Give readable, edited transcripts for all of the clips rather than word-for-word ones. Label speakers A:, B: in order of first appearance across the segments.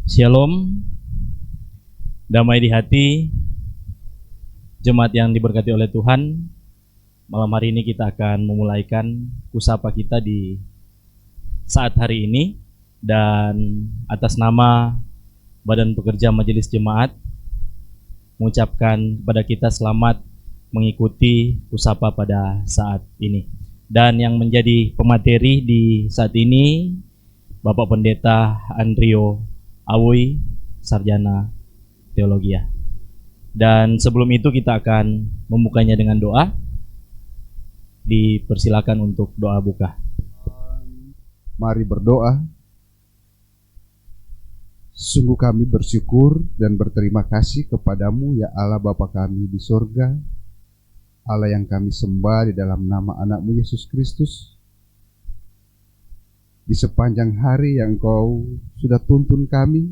A: Shalom, damai di hati, jemaat yang diberkati oleh Tuhan. Malam hari ini kita akan memulaikan kusapa kita di saat hari ini. Dan atas nama Badan Pekerja Majelis Jemaat, mengucapkan kepada kita selamat mengikuti kusapa pada saat ini. Dan yang menjadi pemateri di saat ini, Bapak Pendeta Andrio Awui, Sarjana Teologi. Dan sebelum itu kita akan membukanya dengan doa. Dipersilakan untuk doa buka.
B: Mari berdoa. Sungguh kami bersyukur dan berterima kasih kepadamu ya Allah Bapa kami di sorga, Allah yang kami sembah di dalam nama anak-Mu Yesus Kristus. Di sepanjang hari yang Kau sudah tuntun kami,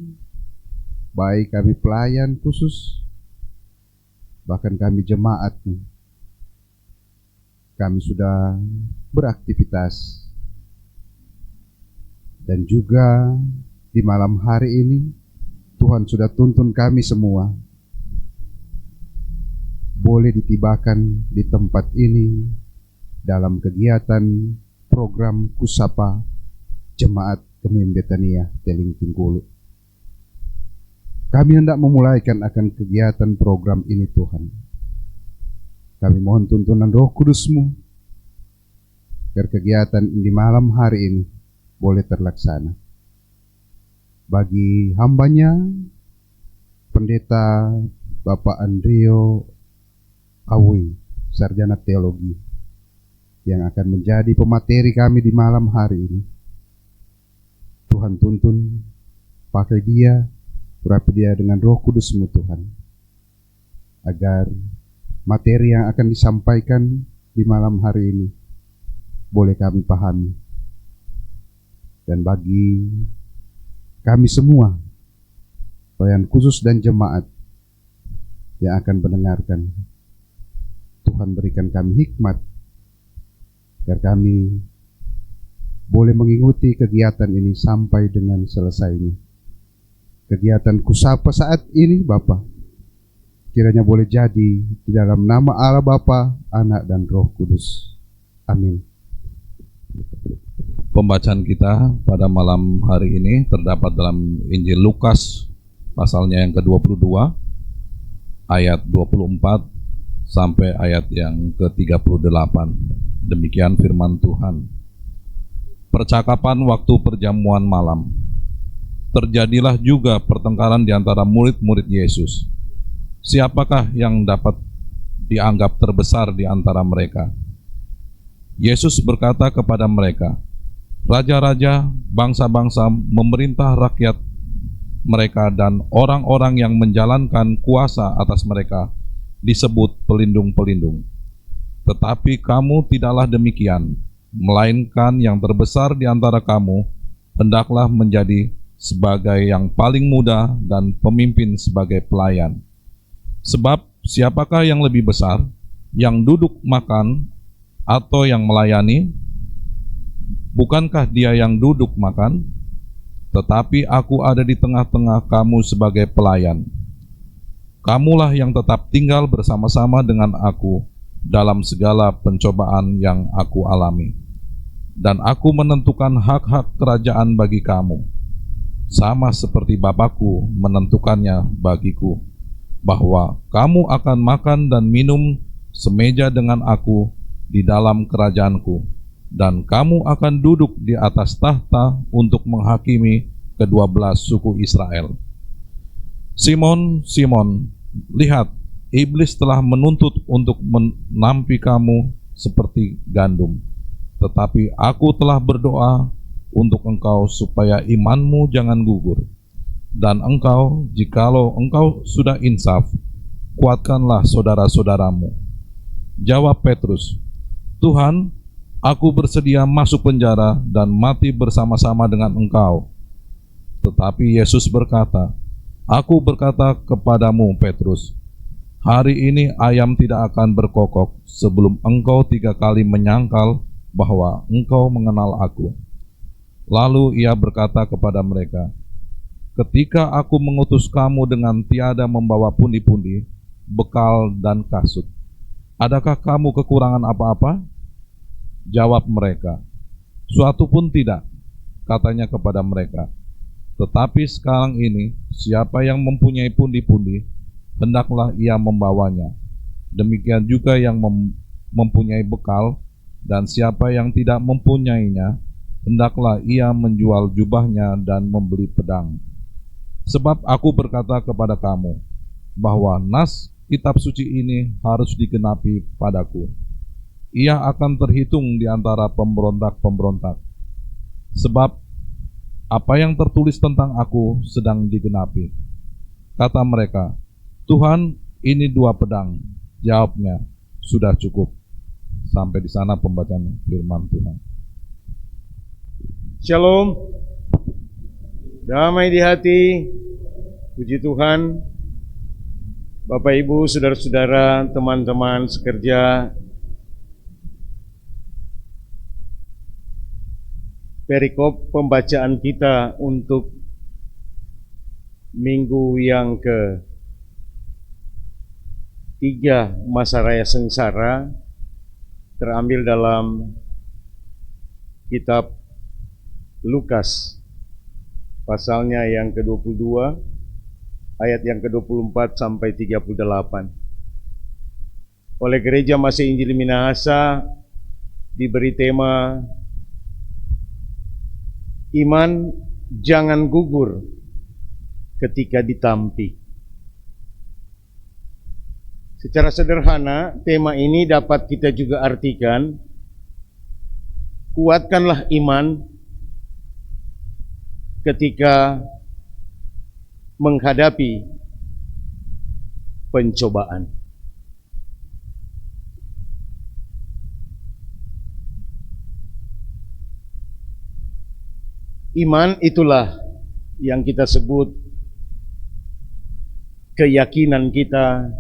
B: baik kami pelayan khusus, bahkan kami jemaat-Mu, kami sudah beraktivitas. Dan juga di malam hari ini, Tuhan sudah tuntun kami semua, boleh ditibakan di tempat ini dalam kegiatan program Kusapa Jemaat Kemim Betania Teling Tingkulu. Kami hendak memulaikan akan kegiatan program ini Tuhan. Kami mohon tuntunan Roh Kudus-Mu, agar kegiatan di malam hari ini boleh terlaksana. Bagi hambanya, Pendeta Bapak Andrio Awui, Sarjana Teologi, yang akan menjadi pemateri kami di malam hari ini, Tuhan tuntun, pakai dia, urapi dia dengan Roh Kudus-Mu Tuhan, agar materi yang akan disampaikan di malam hari ini boleh kami pahami. Dan bagi kami semua, pelayan khusus dan jemaat yang akan mendengarkan, Tuhan berikan kami hikmat, agar kami boleh mengikuti kegiatan ini sampai dengan selesainya. Kegiatan Kusapa saat ini Bapa, kiranya boleh jadi di dalam nama Allah Bapa, Anak dan Roh Kudus. Amin.
C: Pembacaan kita pada malam hari ini terdapat dalam Injil Lukas pasalnya yang ke-22 ayat 24 sampai ayat yang ke-38. Demikian firman Tuhan. Percakapan waktu perjamuan malam. Terjadilah juga pertengkaran di antara murid-murid Yesus. Siapakah yang dapat dianggap terbesar di antara mereka? Yesus berkata kepada mereka, raja-raja, bangsa-bangsa memerintah rakyat mereka, dan orang-orang yang menjalankan kuasa atas mereka disebut pelindung-pelindung. Tetapi kamu tidaklah demikian, melainkan yang terbesar di antara kamu hendaklah menjadi sebagai yang paling muda dan pemimpin sebagai pelayan. Sebab siapakah yang lebih besar, yang duduk makan atau yang melayani? Bukankah dia yang duduk makan? Tetapi aku ada di tengah-tengah kamu sebagai pelayan. Kamulah yang tetap tinggal bersama-sama dengan aku dalam segala pencobaan yang aku alami. Dan aku menentukan hak-hak kerajaan bagi kamu, sama seperti Bapakku menentukannya bagiku, bahwa kamu akan makan dan minum semeja dengan aku di dalam kerajaanku, dan kamu akan duduk di atas tahta untuk menghakimi ke-12 suku Israel. Simon, Simon, lihat, iblis telah menuntut untuk menampi kamu seperti gandum. Tetapi aku telah berdoa untuk engkau supaya imanmu jangan gugur. Dan engkau, jikalau engkau sudah insaf, kuatkanlah saudara-saudaramu. Jawab Petrus, Tuhan, aku bersedia masuk penjara dan mati bersama-sama dengan engkau. Tetapi Yesus berkata, aku berkata kepadamu Petrus, hari ini ayam tidak akan berkokok sebelum engkau 3 kali menyangkal bahwa engkau mengenal aku. Lalu ia berkata kepada mereka, ketika aku mengutus kamu dengan tiada membawa pundi-pundi, bekal dan kasut, adakah kamu kekurangan apa-apa? Jawab mereka, suatu pun tidak, katanya kepada mereka. Tetapi sekarang ini, siapa yang mempunyai pundi-pundi, hendaklah ia membawanya. Demikian juga yang mempunyai bekal, dan siapa yang tidak mempunyainya, hendaklah ia menjual jubahnya dan membeli pedang. Sebab aku berkata kepada kamu, bahwa nas kitab suci ini harus digenapi padaku. Ia akan terhitung di antara pemberontak-pemberontak. Sebab apa yang tertulis tentang aku sedang digenapi. Kata mereka, Tuhan, ini 2 pedang. Jawabnya, sudah cukup. Sampai di sana pembacaan firman Tuhan.
D: Shalom, damai di hati, puji Tuhan. Bapak Ibu, saudara-saudara, teman-teman sekerja, perikop pembacaan kita untuk minggu yang ke-3 masa raya sengsara terambil dalam kitab Lukas, pasalnya yang ke-22, ayat yang ke-24 sampai 38. Oleh Gereja Masih Injil Minahasa diberi tema Iman jangan gugur ketika ditampi. Secara sederhana, tema ini dapat kita juga artikan, kuatkanlah iman ketika menghadapi pencobaan. Iman itulah yang kita sebut keyakinan kita,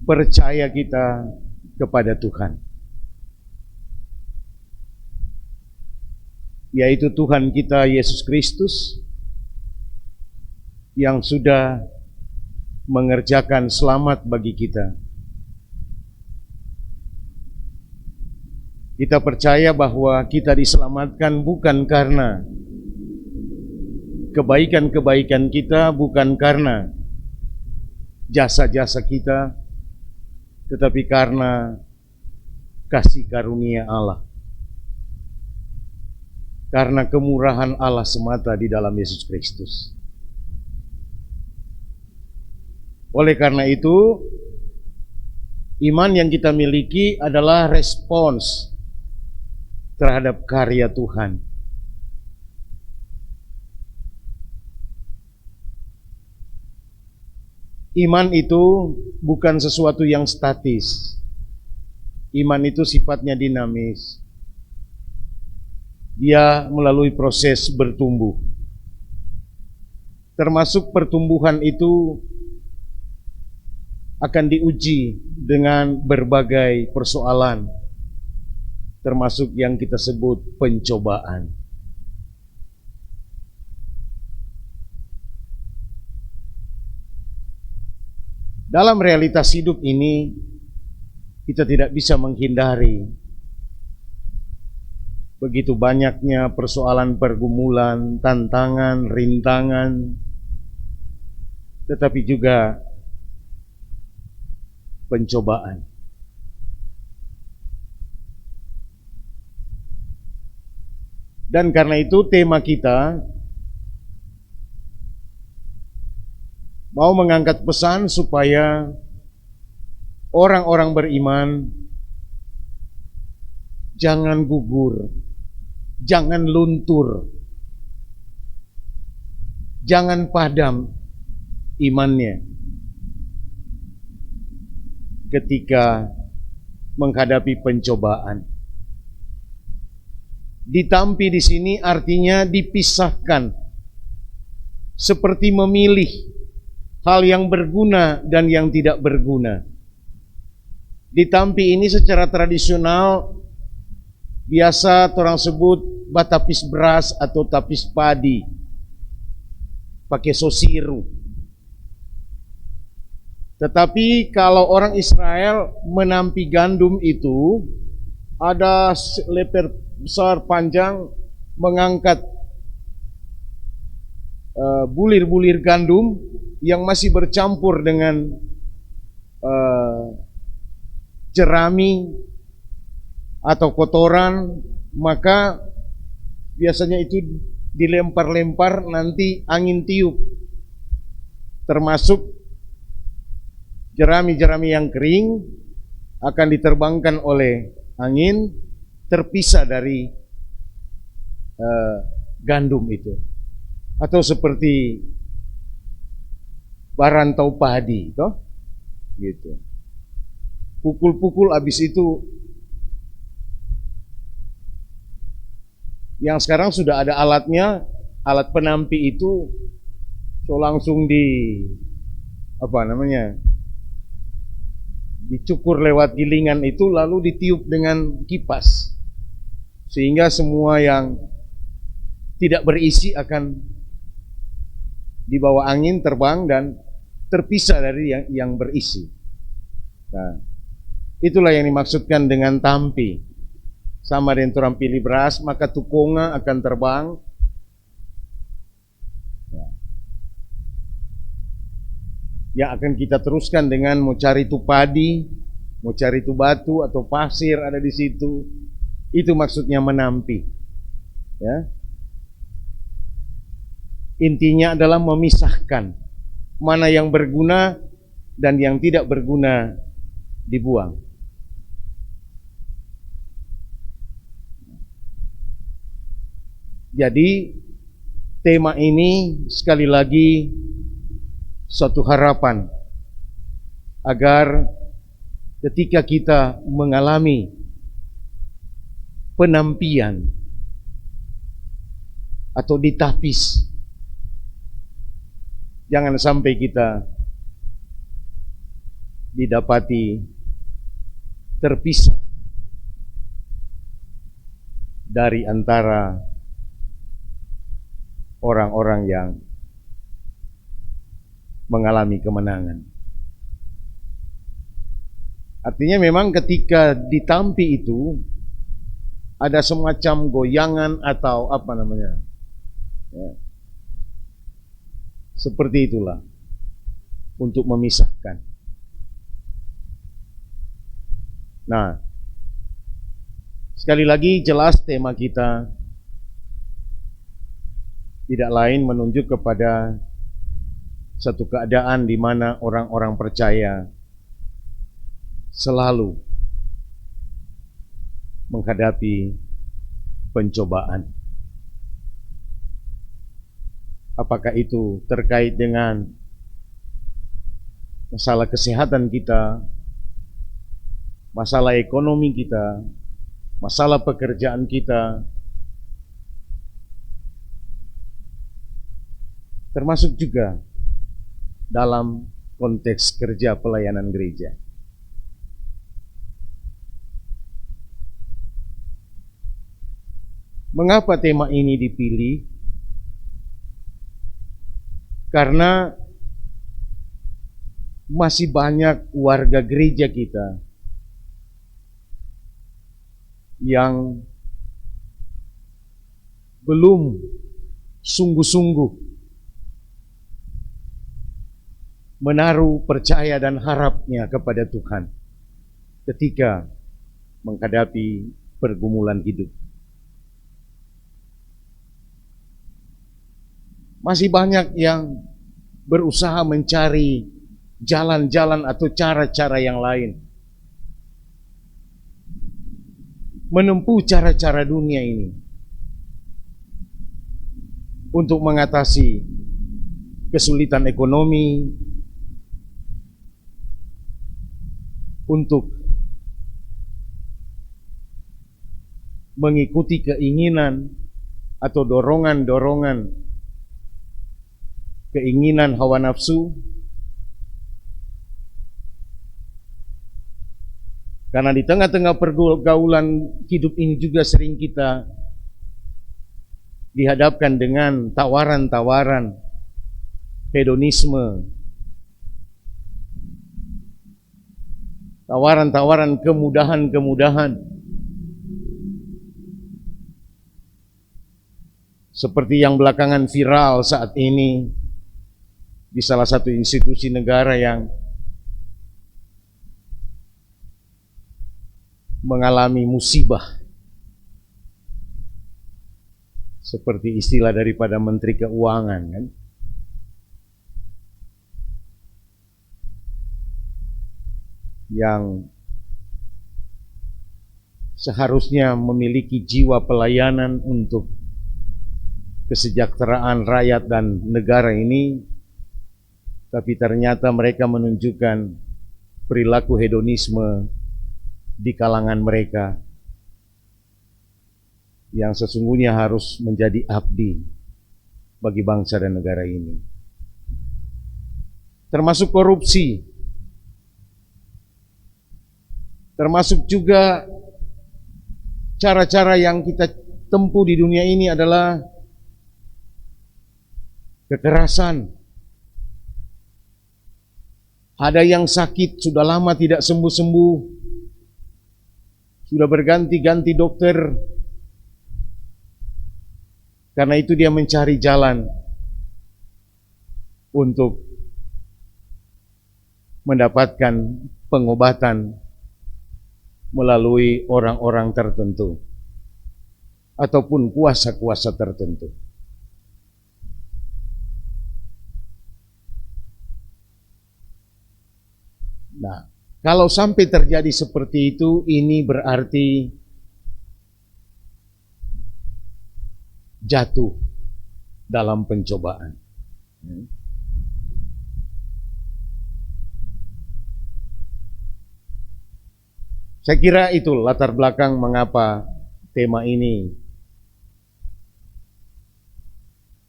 D: percaya kita kepada Tuhan, yaitu Tuhan kita Yesus Kristus yang sudah mengerjakan selamat bagi kita. Kita percaya bahwa kita diselamatkan bukan karena kebaikan-kebaikan kita, bukan karena jasa-jasa kita, tetapi karena kasih karunia Allah, karena kemurahan Allah semata di dalam Yesus Kristus. Oleh karena itu, iman yang kita miliki adalah respons terhadap karya Tuhan. Iman itu bukan sesuatu yang statis. Iman itu sifatnya dinamis. Dia melalui proses bertumbuh. Termasuk pertumbuhan itu akan diuji dengan berbagai persoalan, termasuk yang kita sebut pencobaan. Dalam realitas hidup ini, kita tidak bisa menghindari begitu banyaknya persoalan, pergumulan, tantangan, rintangan, tetapi juga pencobaan. Dan karena itu tema kita mau mengangkat pesan supaya orang-orang beriman jangan gugur, jangan luntur, jangan padam imannya ketika menghadapi pencobaan. Ditampi di sini artinya dipisahkan, seperti memilih hal yang berguna dan yang tidak berguna. Ditampi ini secara tradisional biasa orang sebut batapis beras atau tapis padi, pakai sosiru. Tetapi kalau orang Israel menampi gandum itu, ada leper besar panjang mengangkat bulir-bulir gandum yang masih bercampur dengan jerami atau kotoran, maka biasanya itu dilempar-lempar, nanti angin tiup, termasuk jerami-jerami yang kering akan diterbangkan oleh angin, terpisah dari gandum itu. Atau seperti barantau padi, toh? Gitu. Pukul-pukul, habis itu yang sekarang sudah ada alatnya, alat penampi itu, so langsung dicukur lewat gilingan itu, lalu ditiup dengan kipas, sehingga semua yang tidak berisi akan dibawa angin, terbang dan terpisah dari yang berisi. Nah, itulah yang dimaksudkan dengan tampi. Sama dengan orang pilih beras, maka tukonga akan terbang. Yang akan kita teruskan dengan mau cari itu padi, mau cari itu batu atau pasir ada di situ. Itu maksudnya menampi. Ya. Intinya adalah memisahkan mana yang berguna dan yang tidak berguna, dibuang. Jadi tema ini sekali lagi suatu harapan agar ketika kita mengalami penampian atau ditapis, jangan sampai kita didapati terpisah dari antara orang-orang yang mengalami kemenangan. Artinya memang ketika ditampi itu ada semacam goyangan atau ya, seperti itulah untuk memisahkan. Nah, sekali lagi jelas tema kita tidak lain menunjuk kepada satu keadaan di mana orang-orang percaya selalu menghadapi pencobaan. Apakah itu terkait dengan masalah kesehatan kita, masalah ekonomi kita, masalah pekerjaan kita, termasuk juga dalam konteks kerja pelayanan gereja. Mengapa tema ini dipilih? Karena masih banyak warga gereja kita yang belum sungguh-sungguh menaruh percaya dan harapnya kepada Tuhan ketika menghadapi pergumulan hidup. Masih banyak yang berusaha mencari jalan-jalan atau cara-cara yang lain, menempuh cara-cara dunia ini untuk mengatasi kesulitan ekonomi, untuk mengikuti keinginan atau dorongan-dorongan keinginan hawa nafsu. Karena di tengah-tengah pergaulan hidup ini juga sering kita dihadapkan dengan tawaran-tawaran hedonisme, tawaran-tawaran kemudahan-kemudahan, seperti yang belakangan viral saat ini di salah satu institusi negara yang mengalami musibah, seperti istilah daripada Menteri Keuangan, kan? Yang seharusnya memiliki jiwa pelayanan untuk kesejahteraan rakyat dan negara ini, tapi ternyata mereka menunjukkan perilaku hedonisme di kalangan mereka yang sesungguhnya harus menjadi abdi bagi bangsa dan negara ini. Termasuk korupsi, termasuk juga cara-cara yang kita tempuh di dunia ini adalah kekerasan. Ada yang sakit sudah lama tidak sembuh-sembuh, sudah berganti-ganti dokter. Karena itu dia mencari jalan untuk mendapatkan pengobatan melalui orang-orang tertentu ataupun kuasa-kuasa tertentu. Nah, kalau sampai terjadi seperti itu, ini berarti jatuh dalam pencobaan. Saya kira itu latar belakang mengapa tema ini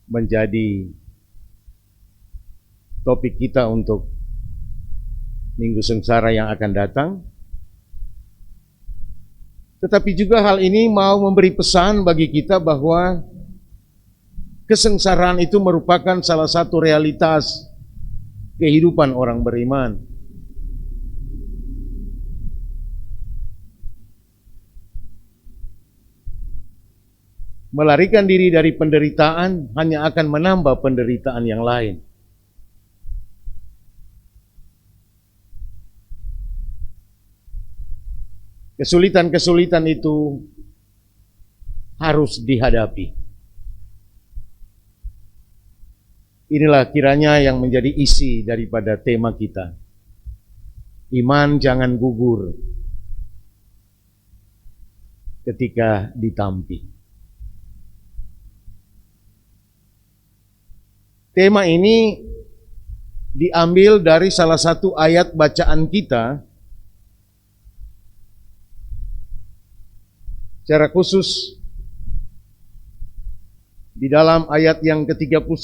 D: menjadi topik kita untuk Minggu Sengsara yang akan datang. Tetapi juga hal ini mau memberi pesan bagi kita bahwa kesengsaraan itu merupakan salah satu realitas kehidupan orang beriman. Melarikan diri dari penderitaan hanya akan menambah penderitaan yang lain. Kesulitan-kesulitan itu harus dihadapi. Inilah kiranya yang menjadi isi daripada tema kita. Iman jangan gugur ketika ditampi. Tema ini diambil dari salah satu ayat bacaan kita. Secara khusus di dalam ayat yang ke-31.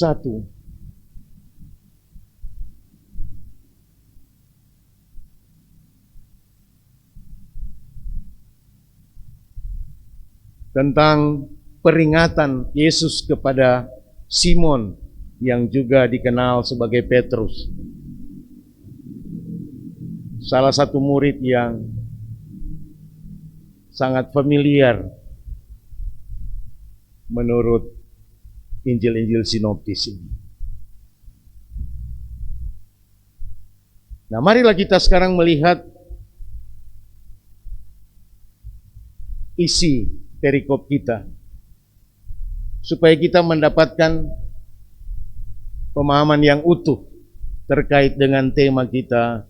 D: Tentang peringatan Yesus kepada Simon yang juga dikenal sebagai Petrus. Salah satu murid yang sangat familiar menurut Injil-Injil sinoptis ini. Nah, marilah kita sekarang melihat isi perikop kita supaya kita mendapatkan pemahaman yang utuh terkait dengan tema kita,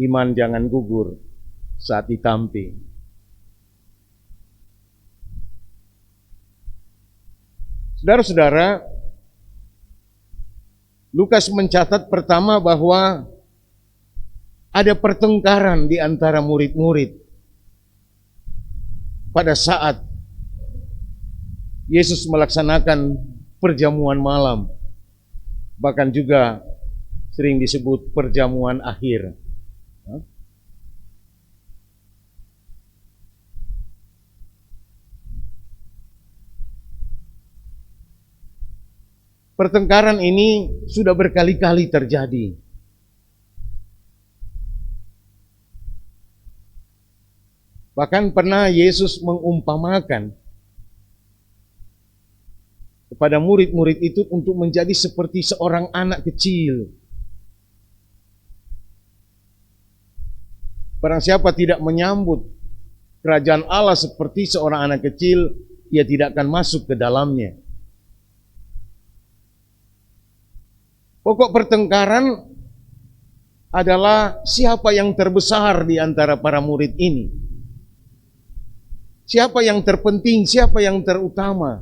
D: iman jangan gugur saat ditampi. Saudara-saudara, Lukas mencatat pertama bahwa ada pertengkaran di antara murid-murid pada saat Yesus melaksanakan perjamuan malam, bahkan juga sering disebut perjamuan akhir. Pertengkaran ini sudah berkali-kali terjadi. Bahkan pernah Yesus mengumpamakan kepada murid-murid itu untuk menjadi seperti seorang anak kecil. Barang siapa tidak menyambut kerajaan Allah seperti seorang anak kecil, ia tidak akan masuk ke dalamnya. Pokok pertengkaran adalah siapa yang terbesar di antara para murid ini. Siapa yang terpenting, siapa yang terutama.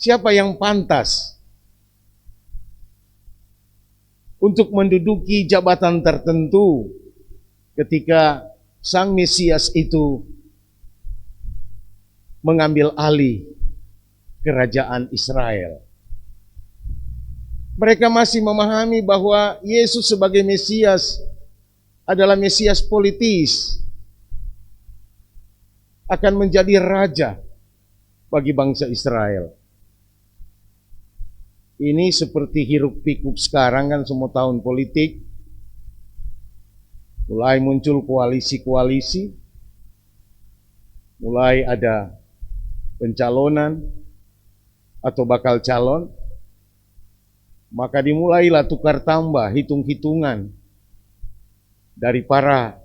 D: Siapa yang pantas untuk menduduki jabatan tertentu ketika Sang Mesias itu mengambil alih kerajaan Israel. Mereka masih memahami bahwa Yesus sebagai Mesias adalah Mesias politis, akan menjadi raja bagi bangsa Israel. Ini seperti hiruk pikuk sekarang kan, semua tahun politik mulai muncul koalisi-koalisi, mulai ada pencalonan atau bakal calon, maka dimulailah tukar tambah, hitung-hitungan dari para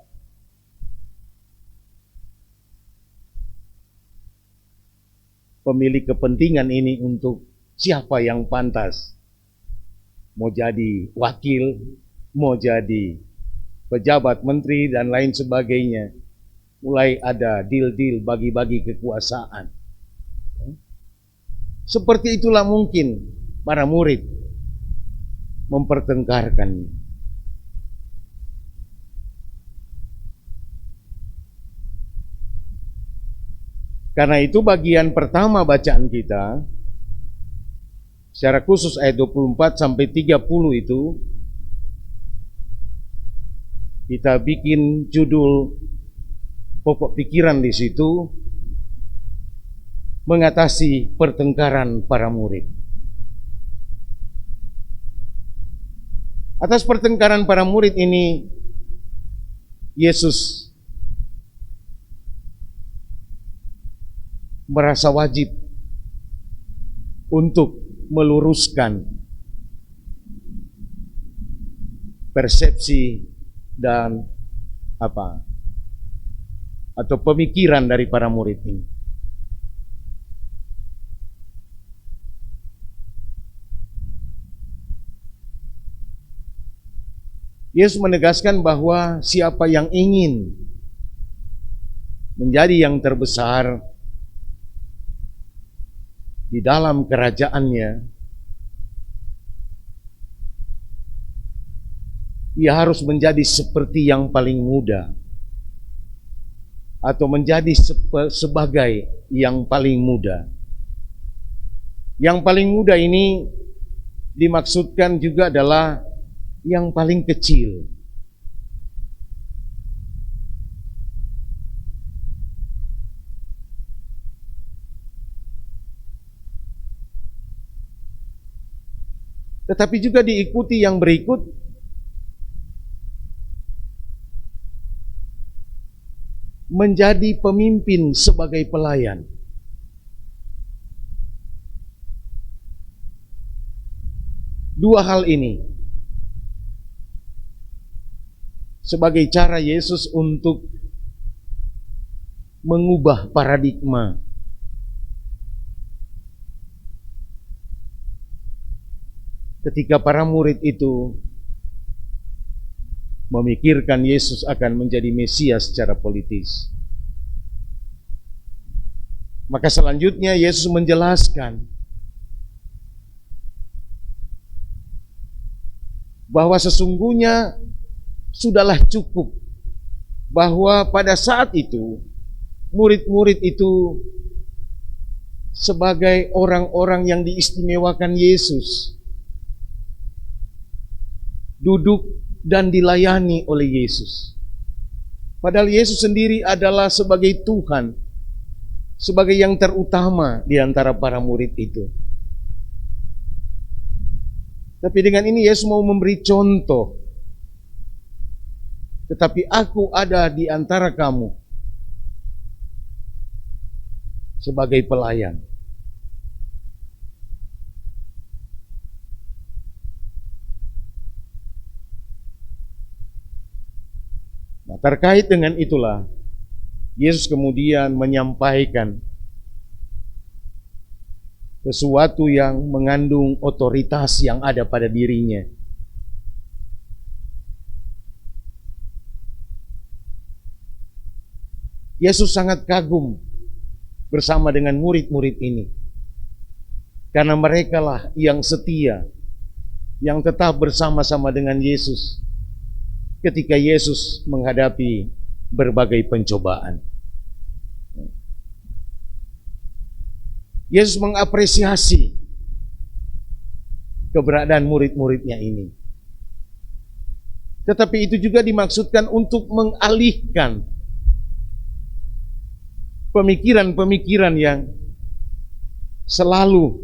D: pemilik kepentingan ini untuk siapa yang pantas mau jadi wakil, mau jadi pejabat menteri dan lain sebagainya. Mulai ada deal-deal bagi-bagi kekuasaan. Seperti itulah mungkin para murid mempertengkarkannya. Karena itu bagian pertama bacaan kita, secara khusus ayat 24 sampai 30 itu, kita bikin judul pokok pikiran di situ, mengatasi pertengkaran para murid. Atas pertengkaran para murid ini, Yesus merasa wajib untuk meluruskan persepsi dan atau pemikiran dari para murid ini. Yesus menegaskan bahwa siapa yang ingin menjadi yang terbesar di dalam kerajaannya, ia harus menjadi seperti yang paling muda, atau menjadi sebagai yang paling muda. Yang paling muda ini dimaksudkan juga adalah yang paling kecil. Tetapi juga diikuti yang berikut, menjadi pemimpin sebagai pelayan. Dua hal ini sebagai cara Yesus untuk mengubah paradigma ketika para murid itu memikirkan Yesus akan menjadi Mesias secara politis. Maka selanjutnya Yesus menjelaskan bahwa sesungguhnya sudahlah cukup bahwa pada saat itu murid-murid itu sebagai orang-orang yang diistimewakan Yesus, duduk dan dilayani oleh Yesus. Padahal Yesus sendiri adalah sebagai Tuhan, sebagai yang terutama di antara para murid itu. Tapi dengan ini Yesus mau memberi contoh. Tetapi aku ada di antara kamu sebagai pelayan. Nah, terkait dengan itulah Yesus kemudian menyampaikan sesuatu yang mengandung otoritas yang ada pada dirinya. Yesus sangat kagum bersama dengan murid-murid ini, karena merekalah yang setia, yang tetap bersama-sama dengan Yesus ketika Yesus menghadapi berbagai pencobaan. Yesus mengapresiasi keberadaan murid-muridnya ini. Tetapi itu juga dimaksudkan untuk mengalihkan pemikiran-pemikiran yang selalu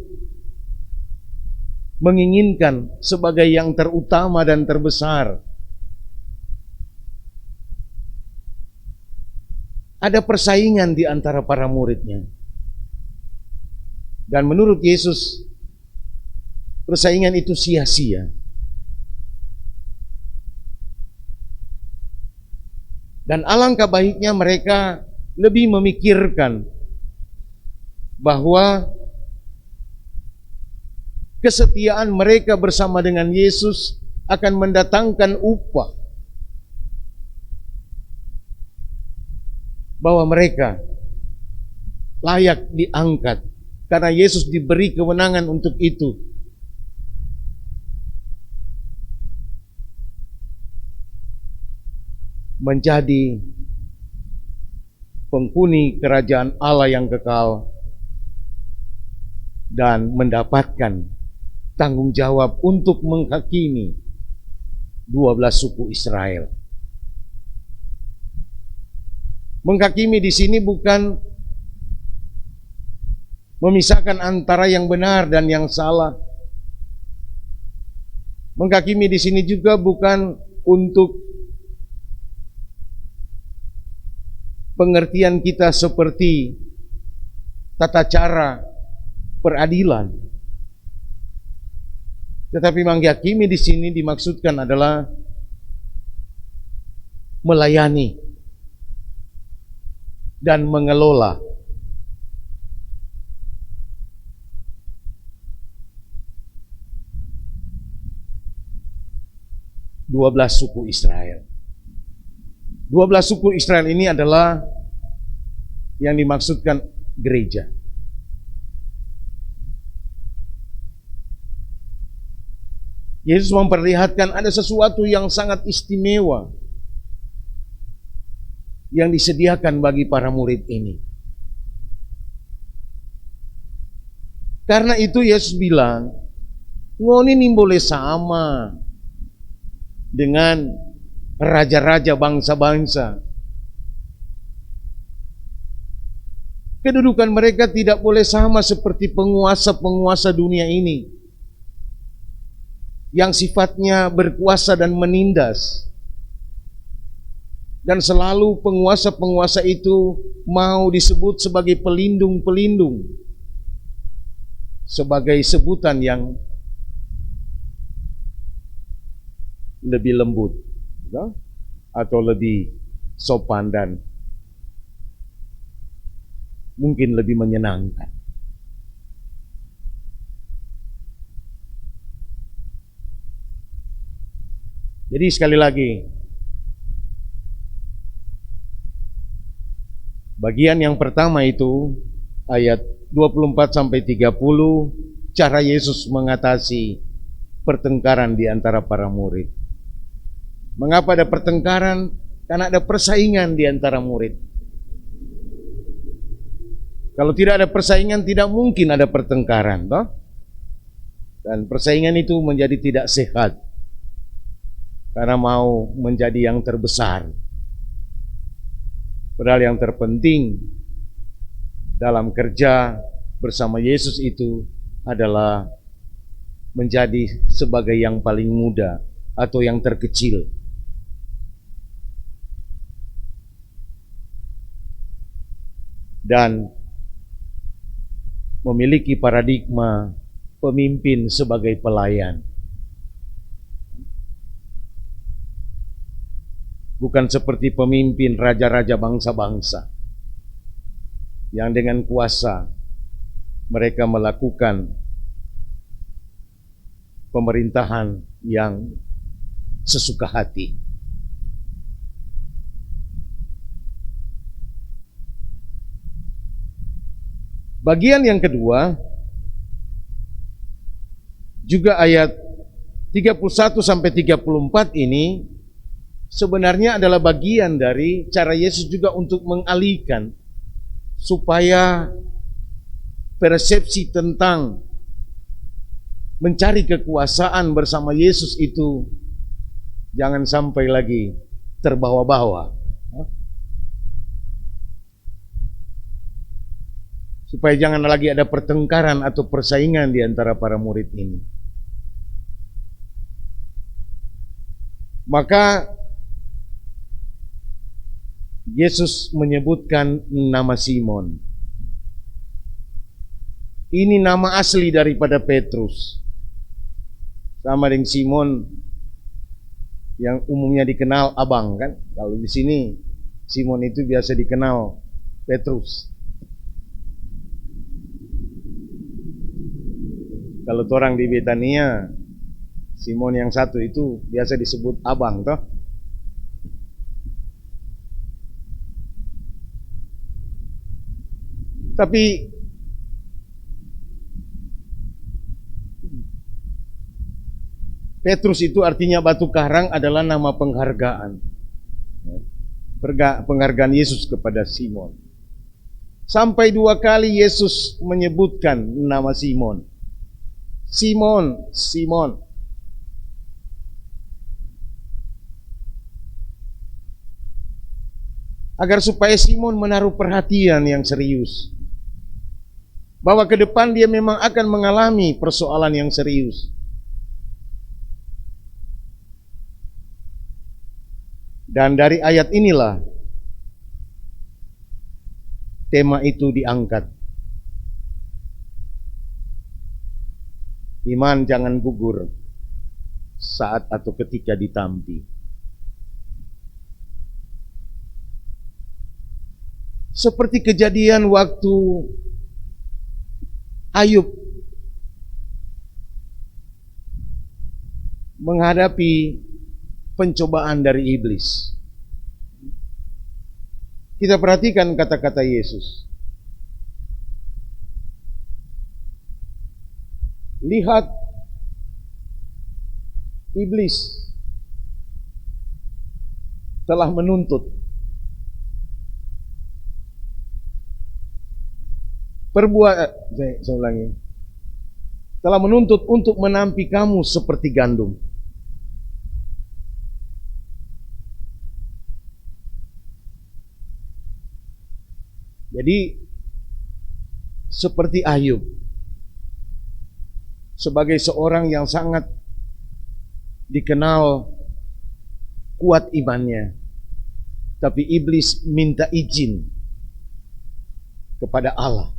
D: menginginkan sebagai yang terutama dan terbesar. Ada persaingan di antara para muridnya. Dan menurut Yesus, persaingan itu sia-sia. Dan alangkah baiknya mereka lebih memikirkan bahwa kesetiaan mereka bersama dengan Yesus akan mendatangkan upah, bahwa mereka layak diangkat karena Yesus diberi kewenangan untuk itu. Menjadi penghuni kerajaan Allah yang kekal dan mendapatkan tanggung jawab untuk menghakimi 12 suku Israel. Menghakimi di sini bukan memisahkan antara yang benar dan yang salah. Menghakimi di sini juga bukan untuk pengertian kita seperti tata cara peradilan. Tetapi menghakimi di sini dimaksudkan adalah melayani dan mengelola. Dua belas suku Israel. 12 suku Israel ini adalah yang dimaksudkan gereja. Yesus memperlihatkan ada sesuatu yang sangat istimewa yang disediakan bagi para murid ini. Karena itu Yesus bilang, ngoni ini boleh sama dengan raja-raja bangsa-bangsa. Kedudukan mereka tidak boleh sama seperti penguasa-penguasa dunia ini yang sifatnya berkuasa dan menindas. Dan selalu penguasa-penguasa itu mau disebut sebagai pelindung-pelindung, sebagai sebutan yang lebih lembut atau lebih sopan dan mungkin lebih menyenangkan. Jadi sekali lagi, bagian yang pertama itu ayat 24 sampai 30, cara Yesus mengatasi pertengkaran di antara para murid. Mengapa ada pertengkaran? Karena ada persaingan di antara murid. Kalau tidak ada persaingan, tidak mungkin ada pertengkaran, toh? Dan persaingan itu menjadi tidak sehat, karena mau menjadi yang terbesar. Padahal yang terpenting dalam kerja bersama Yesus itu adalah menjadi sebagai yang paling muda atau yang terkecil. Dan memiliki paradigma pemimpin sebagai pelayan. Bukan seperti pemimpin raja-raja bangsa-bangsa yang dengan kuasa mereka melakukan pemerintahan yang sesuka hati. Bagian yang kedua juga ayat 31 sampai 34 ini sebenarnya adalah bagian dari cara Yesus juga untuk mengalihkan supaya persepsi tentang mencari kekuasaan bersama Yesus itu jangan sampai lagi terbawa-bawa. Supaya jangan lagi ada pertengkaran atau persaingan di antara para murid ini. Maka Yesus menyebutkan nama Simon. Ini nama asli daripada Petrus. Sama dengan Simon yang umumnya dikenal abang kan? Kalau di sini Simon itu biasa dikenal Petrus. Kalau orang di Betania, Simon yang satu itu biasa disebut abang toh. Tapi Petrus itu artinya batu karang adalah nama penghargaan. Penghargaan Yesus kepada Simon. Sampai 2 kali Yesus menyebutkan nama Simon. Simon, Simon. Agar supaya Simon menaruh perhatian yang serius. Bahwa ke depan dia memang akan mengalami persoalan yang serius. Dan dari ayat inilah tema itu diangkat. Iman jangan gugur saat atau ketika ditampi. Seperti kejadian waktu Ayub menghadapi pencobaan dari iblis. Kita perhatikan kata-kata Yesus. Lihat, iblis telah menuntut saya ulangi, telah menuntut untuk menampi kamu seperti gandum. Jadi seperti Ayub, sebagai seorang yang sangat dikenal kuat imannya, tapi iblis minta izin kepada Allah.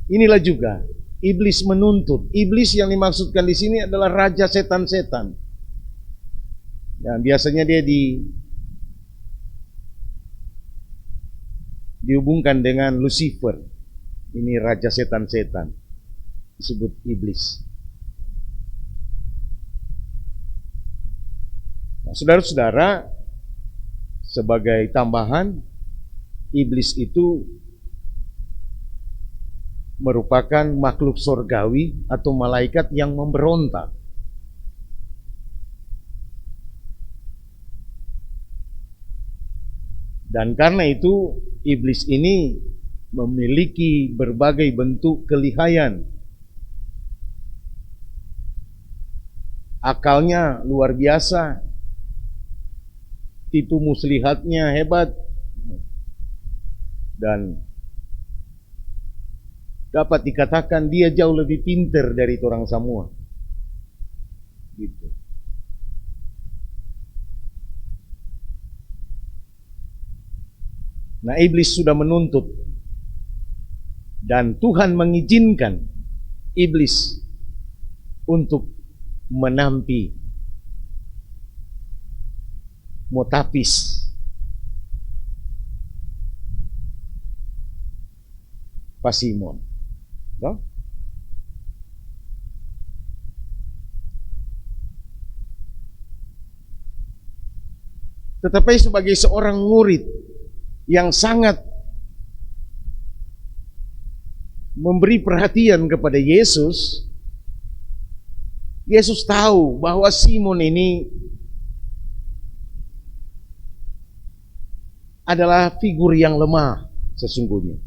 D: Inilah juga iblis menuntut. Iblis yang dimaksudkan di sini adalah raja setan-setan. Dan biasanya dia dihubungkan dengan Lucifer. Ini raja setan-setan, disebut iblis. Nah, saudara-saudara, sebagai tambahan, iblis itu merupakan makhluk surgawi atau malaikat yang memberontak. Dan karena itu iblis ini memiliki berbagai bentuk kelihayan. Akalnya luar biasa, tipu muslihatnya hebat, dan dapat dikatakan dia jauh lebih pintar dari orang semua. Gitu. Nah, iblis sudah menuntut dan Tuhan mengizinkan iblis untuk menampi motapis Pak Simon. No? Tetapi sebagai seorang murid yang sangat memberi perhatian kepada Yesus, Yesus tahu bahwa Simon ini adalah figur yang lemah sesungguhnya.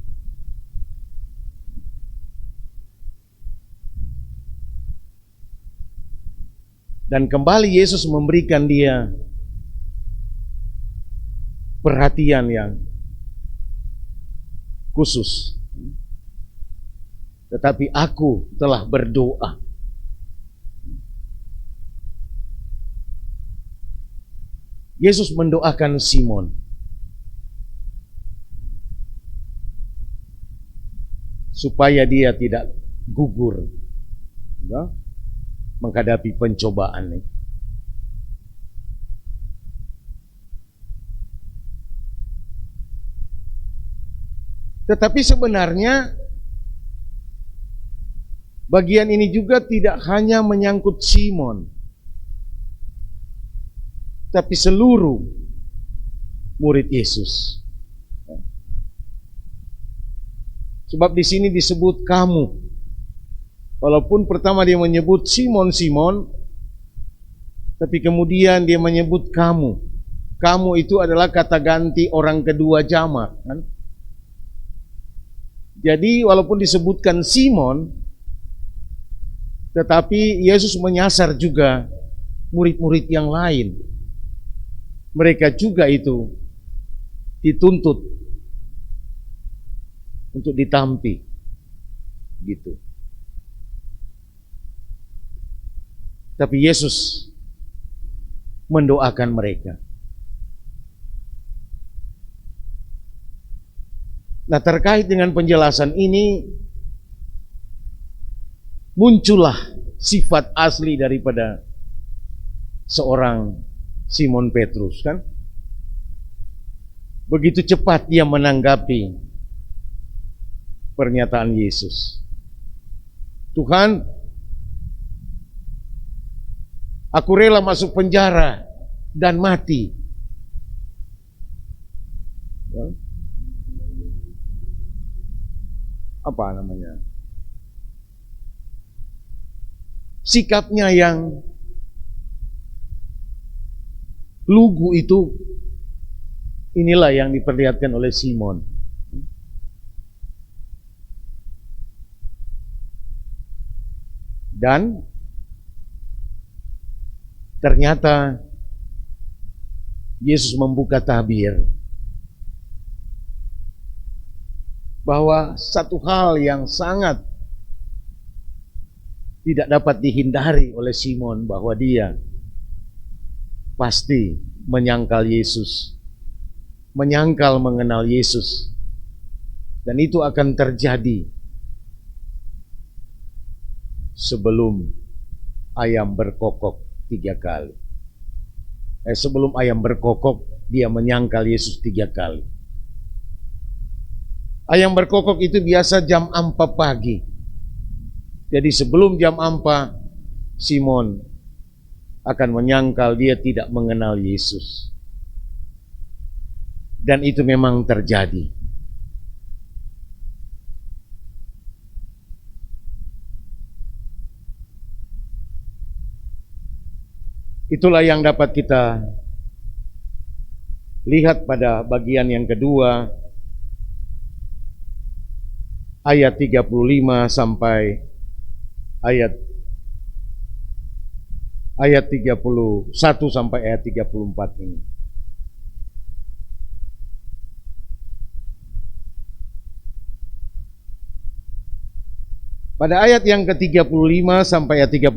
D: Dan kembali Yesus memberikan dia perhatian yang khusus. Tetapi aku telah berdoa. Yesus mendoakan Simon supaya dia tidak gugur, ya, menghadapi pencobaan ini. Tetapi sebenarnya bagian ini juga tidak hanya menyangkut Simon, tapi seluruh murid Yesus. Sebab di sini disebut kamu. Walaupun pertama dia menyebut Simon, Simon, tapi kemudian dia menyebut kamu. Kamu itu adalah kata ganti orang kedua jamak, kan? Jadi walaupun disebutkan Simon, tetapi Yesus menyasar juga murid-murid yang lain. Mereka juga itu dituntut untuk ditampi, gitu. Tapi Yesus mendoakan mereka. Nah, terkait dengan penjelasan ini muncullah sifat asli daripada seorang Simon Petrus, kan? Begitu cepat dia menanggapi pernyataan Yesus. Tuhan, aku rela masuk penjara dan mati. Ya. Apa namanya? Sikapnya yang lugu itu, inilah yang diperlihatkan oleh Simon. Dan ternyata Yesus membuka tabir bahwa satu hal yang sangat tidak dapat dihindari oleh Simon, bahwa dia pasti menyangkal Yesus, menyangkal mengenal Yesus, dan itu akan terjadi sebelum ayam berkokok 3 kali. Sebelum ayam berkokok, dia menyangkal Yesus 3 kali. Ayam berkokok itu biasa jam 4 pagi. Jadi sebelum jam 4, Simon akan menyangkal dia tidak mengenal Yesus. Dan itu memang terjadi. Itulah yang dapat kita lihat pada bagian yang kedua, ayat 35 sampai ayat 31 sampai ayat 34 ini. Pada ayat yang ke-35 sampai ayat 38,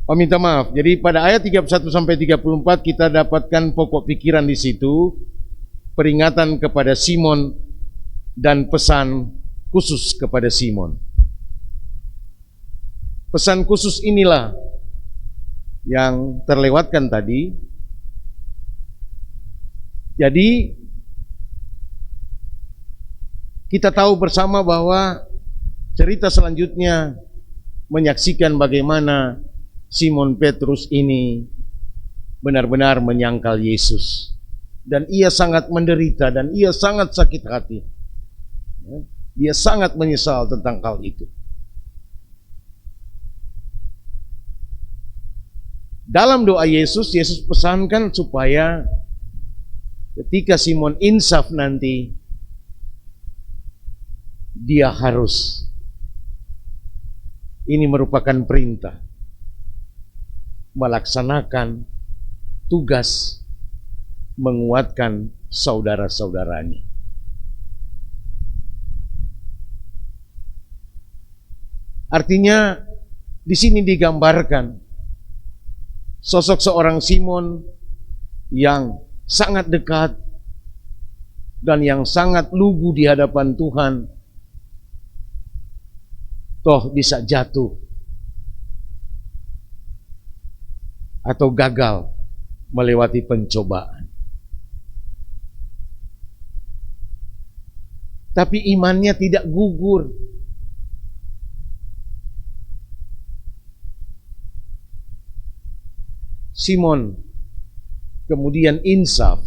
D: oh minta maaf, jadi pada ayat 31 sampai 34 kita dapatkan pokok pikiran di situ, peringatan kepada Simon dan pesan khusus kepada Simon. Pesan khusus inilah yang terlewatkan tadi. Jadi kita tahu bersama bahwa cerita selanjutnya menyaksikan bagaimana Simon Petrus ini benar-benar menyangkal Yesus. Dan ia sangat menderita dan ia sangat sakit hati. Dia sangat menyesal tentang hal itu. Dalam doa Yesus, Yesus pesankan supaya ketika Simon insaf nanti, dia harus, ini merupakan perintah, melaksanakan tugas menguatkan saudara-saudaranya. Artinya di sini digambarkan sosok seorang Simon yang sangat dekat dan yang sangat lugu di hadapan Tuhan, toh bisa jatuh atau gagal melewati pencobaan. Tapi imannya tidak gugur. Simon kemudian insaf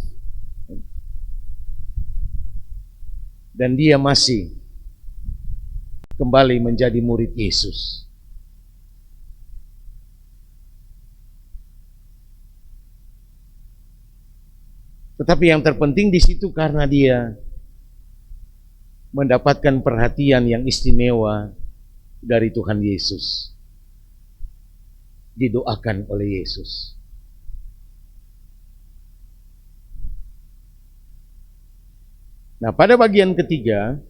D: dan dia masih kembali menjadi murid Yesus. Tetapi yang terpenting di situ karena dia mendapatkan perhatian yang istimewa dari Tuhan Yesus. Didoakan oleh Yesus. Nah, pada bagian ketiga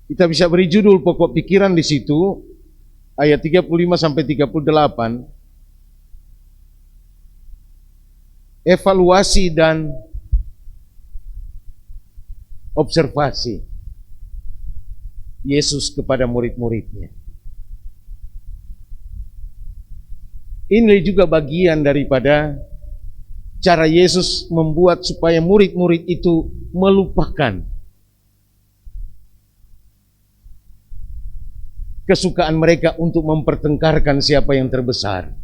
D: kita bisa beri judul pokok pikiran di situ ayat 35 sampai 38, evaluasi dan observasi Yesus kepada murid-muridnya. Ini juga bagian daripada cara Yesus membuat supaya murid-murid itu melupakan kesukaan mereka untuk mempertengkarkan siapa yang terbesar.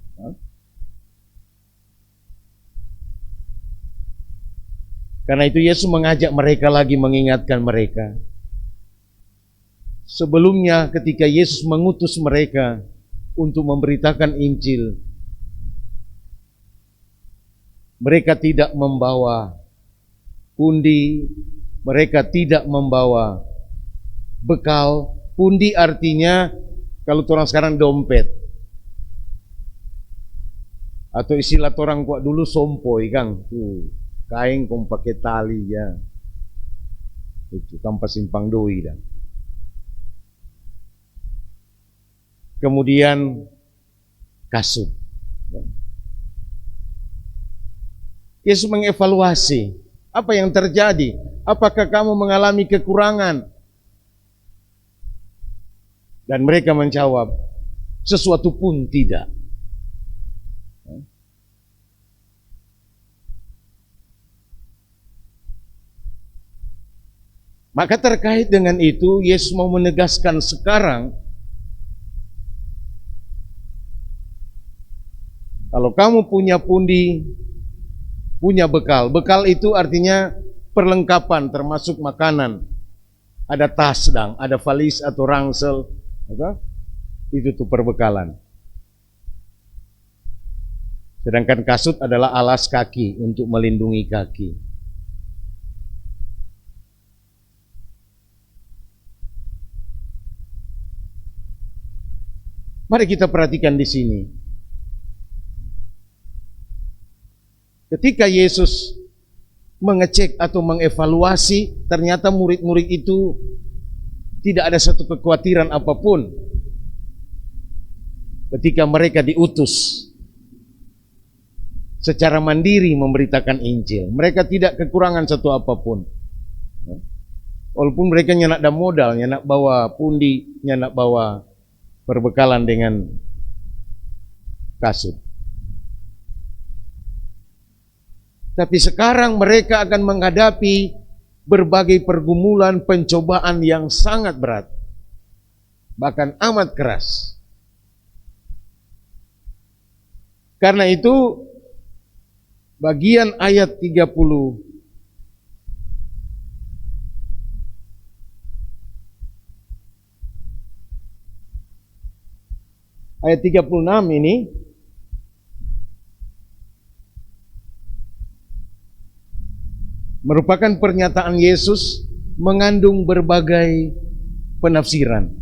D: Karena itu Yesus mengajak mereka lagi, mengingatkan mereka. Sebelumnya ketika Yesus mengutus mereka untuk memberitakan Injil, mereka tidak membawa pundi, mereka tidak membawa bekal. Pundi artinya kalau orang sekarang dompet, atau istilah orang kuat dulu sompoi, Kang. Kain kong pakai tali ya, itu tanpa simpang doi dan. Kemudian kasut. Yesus mengevaluasi apa yang terjadi. Apakah kamu mengalami kekurangan? Dan mereka menjawab, sesuatu pun tidak. Maka terkait dengan itu, Yesus mau menegaskan sekarang, kalau kamu punya pundi, punya bekal. Bekal itu artinya perlengkapan termasuk makanan. Ada tas sedang, ada valis atau ransel. Itu tuh perbekalan. Sedangkan kasut adalah alas kaki untuk melindungi kaki. Mari kita perhatikan di sini. Ketika Yesus mengecek atau mengevaluasi, ternyata murid-murid itu tidak ada satu kekhawatiran apapun ketika mereka diutus secara mandiri memberitakan Injil. Mereka tidak kekurangan satu apapun. Walaupun mereka nyenak ada modal, nyenak bawa pundi, nyenak bawa perbekalan dengan kasut. Tapi sekarang mereka akan menghadapi berbagai pergumulan, pencobaan yang sangat berat, bahkan amat keras. Karena itu bagian ayat 30 ayat 36 ini merupakan pernyataan Yesus mengandung berbagai penafsiran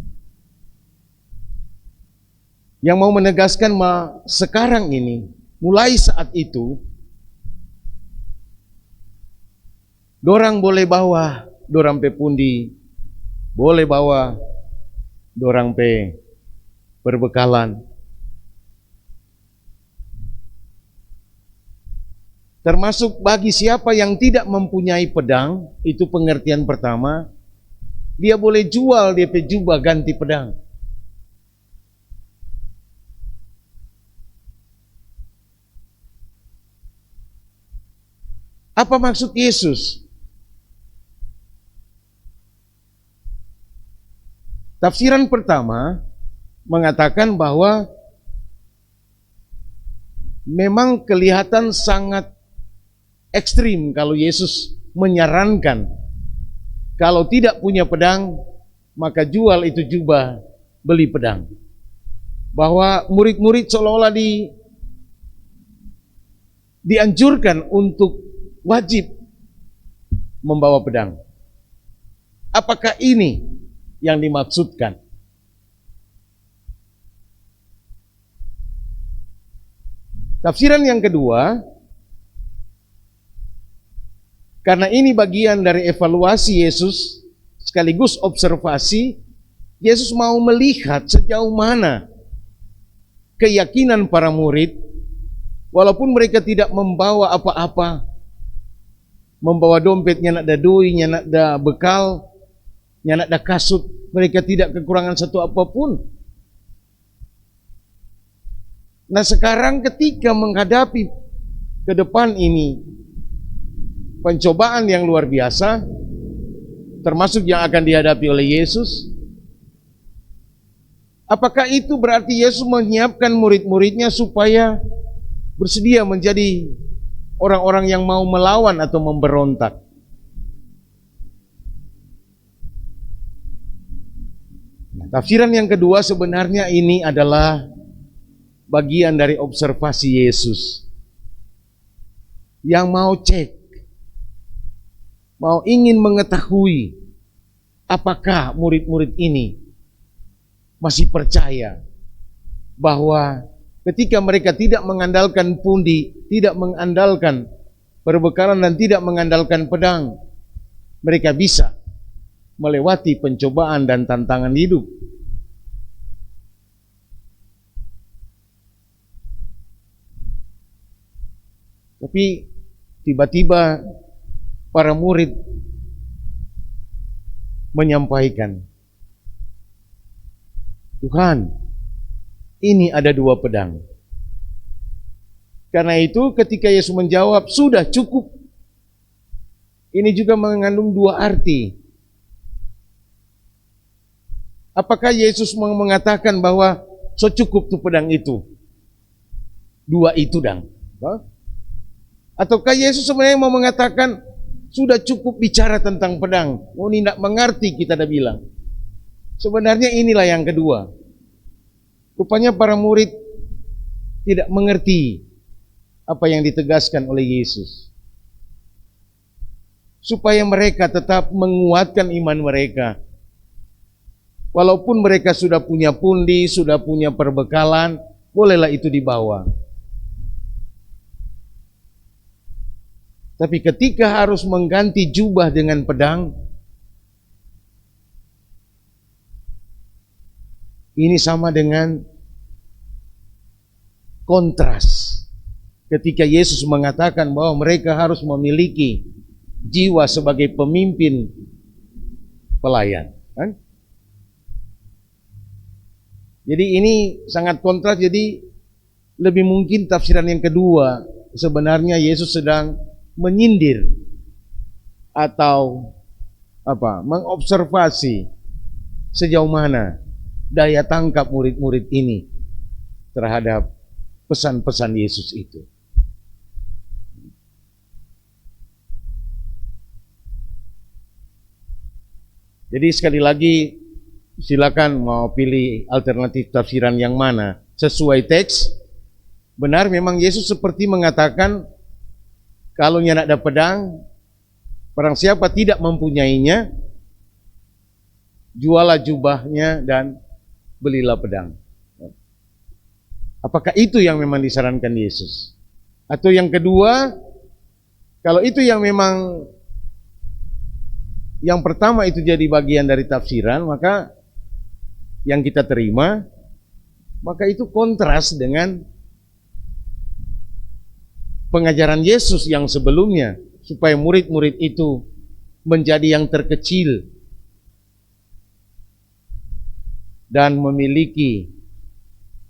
D: yang mau menegaskan sekarang ini, mulai saat itu, dorang boleh bawa dorang pe pundi, boleh bawa dorang pe perbekalan, termasuk bagi siapa yang tidak mempunyai pedang. Itu pengertian pertama. Dia boleh jual dia pe jubah ganti pedang. Apa maksud Yesus? Tafsiran pertama mengatakan bahwa memang kelihatan sangat ekstrim kalau Yesus menyarankan kalau tidak punya pedang maka jual itu jubah, beli pedang. Bahwa murid-murid seolah-olah dianjurkan untuk wajib membawa pedang. Apakah ini yang dimaksudkan? Tafsiran yang kedua, karena ini bagian dari evaluasi Yesus sekaligus observasi, Yesus mau melihat sejauh mana keyakinan para murid, walaupun mereka tidak membawa apa-apa, membawa dompetnya, nak ada duitnya, nak ada bekal, nak ada kasut, mereka tidak kekurangan satu apapun. Nah sekarang ketika menghadapi ke depan ini pencobaan yang luar biasa, termasuk yang akan dihadapi oleh Yesus, apakah itu berarti Yesus menyiapkan murid-muridnya supaya bersedia menjadi orang-orang yang mau melawan atau memberontak? Nah, tafsiran yang kedua sebenarnya ini adalah bagian dari observasi Yesus yang mau cek, mau ingin mengetahui apakah murid-murid ini masih percaya bahwa ketika mereka tidak mengandalkan pundi, tidak mengandalkan perbekalan dan tidak mengandalkan pedang, mereka bisa melewati pencobaan dan tantangan hidup. Tapi tiba-tiba para murid menyampaikan, Tuhan, ini ada 2 pedang. Karena itu ketika Yesus menjawab, sudah cukup, ini juga mengandung 2 arti. Apakah Yesus mengatakan bahwa so cukup tuh pedang itu, 2 itu dang? Ataukah Yesus sebenarnya mau mengatakan sudah cukup bicara tentang pedang, mau tidak mengerti, kita dah bilang. Sebenarnya inilah yang kedua. Rupanya para murid tidak mengerti apa yang ditegaskan oleh Yesus, supaya mereka tetap menguatkan iman mereka. Walaupun mereka sudah punya pundi, sudah punya perbekalan, bolehlah itu dibawa. Tapi ketika harus mengganti jubah dengan pedang, ini sama dengan kontras. Ketika Yesus mengatakan bahwa mereka harus memiliki jiwa sebagai pemimpin pelayan, kan? Jadi ini sangat kontras. Jadi lebih mungkin tafsiran yang kedua, sebenarnya Yesus sedang menyindir atau mengobservasi sejauh mana daya tangkap murid-murid ini terhadap pesan-pesan Yesus itu. Jadi sekali lagi, silakan mau pilih alternatif tafsiran yang mana sesuai teks. Benar, memang Yesus seperti mengatakan, kalau tidak ada pedang, barang siapa tidak mempunyainya, jualah jubahnya dan belilah pedang. Apakah itu yang memang disarankan Yesus? Atau yang kedua, kalau itu yang memang yang pertama itu jadi bagian dari tafsiran, maka yang kita terima, maka itu kontras dengan pengajaran Yesus yang sebelumnya, supaya murid-murid itu menjadi yang terkecil dan memiliki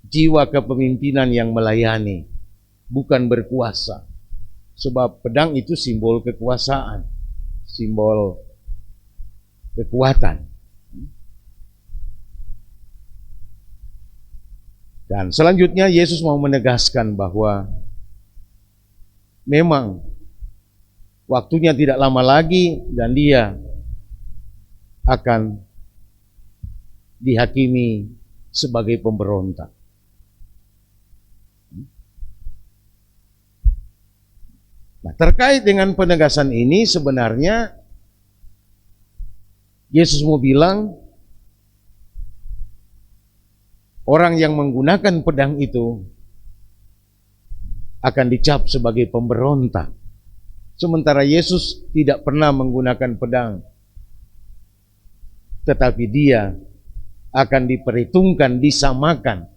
D: jiwa kepemimpinan yang melayani, bukan berkuasa. Sebab pedang itu simbol kekuasaan, simbol kekuatan. Dan selanjutnya Yesus mau menegaskan bahwa memang waktunya tidak lama lagi dan dia akan dihakimi sebagai pemberontak. Nah, terkait dengan penegasan ini sebenarnya Yesus mau bilang orang yang menggunakan pedang itu akan dicap sebagai pemberontak. Sementara Yesus tidak pernah menggunakan pedang, tetapi dia akan diperhitungkan, disamakan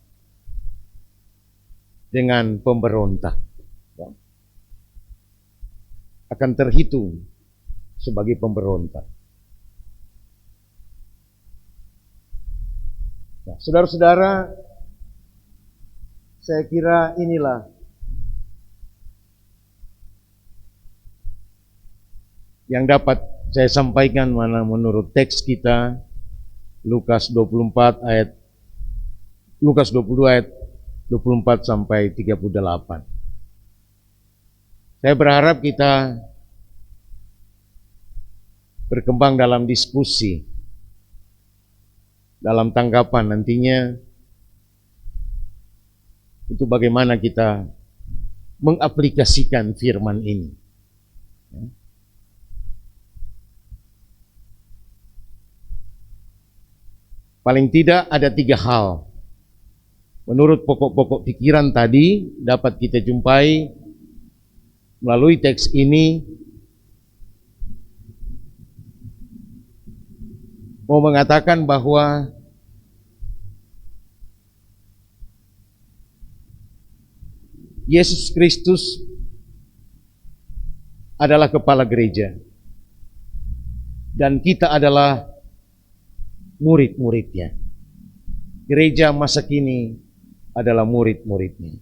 D: dengan pemberontak. Akan terhitung sebagai pemberontak. Nah, saudara-saudara, saya kira inilah yang dapat saya sampaikan mana menurut teks kita, Lukas 22 ayat 24 sampai 38. Saya berharap kita berkembang dalam diskusi, dalam tanggapan nantinya itu bagaimana kita mengaplikasikan firman ini. Paling tidak ada 3 hal menurut pokok-pokok pikiran tadi dapat kita jumpai melalui teks ini. Mau mengatakan bahwa Yesus Kristus adalah kepala gereja dan kita adalah murid-muridnya. Gereja masa kini adalah murid-muridnya.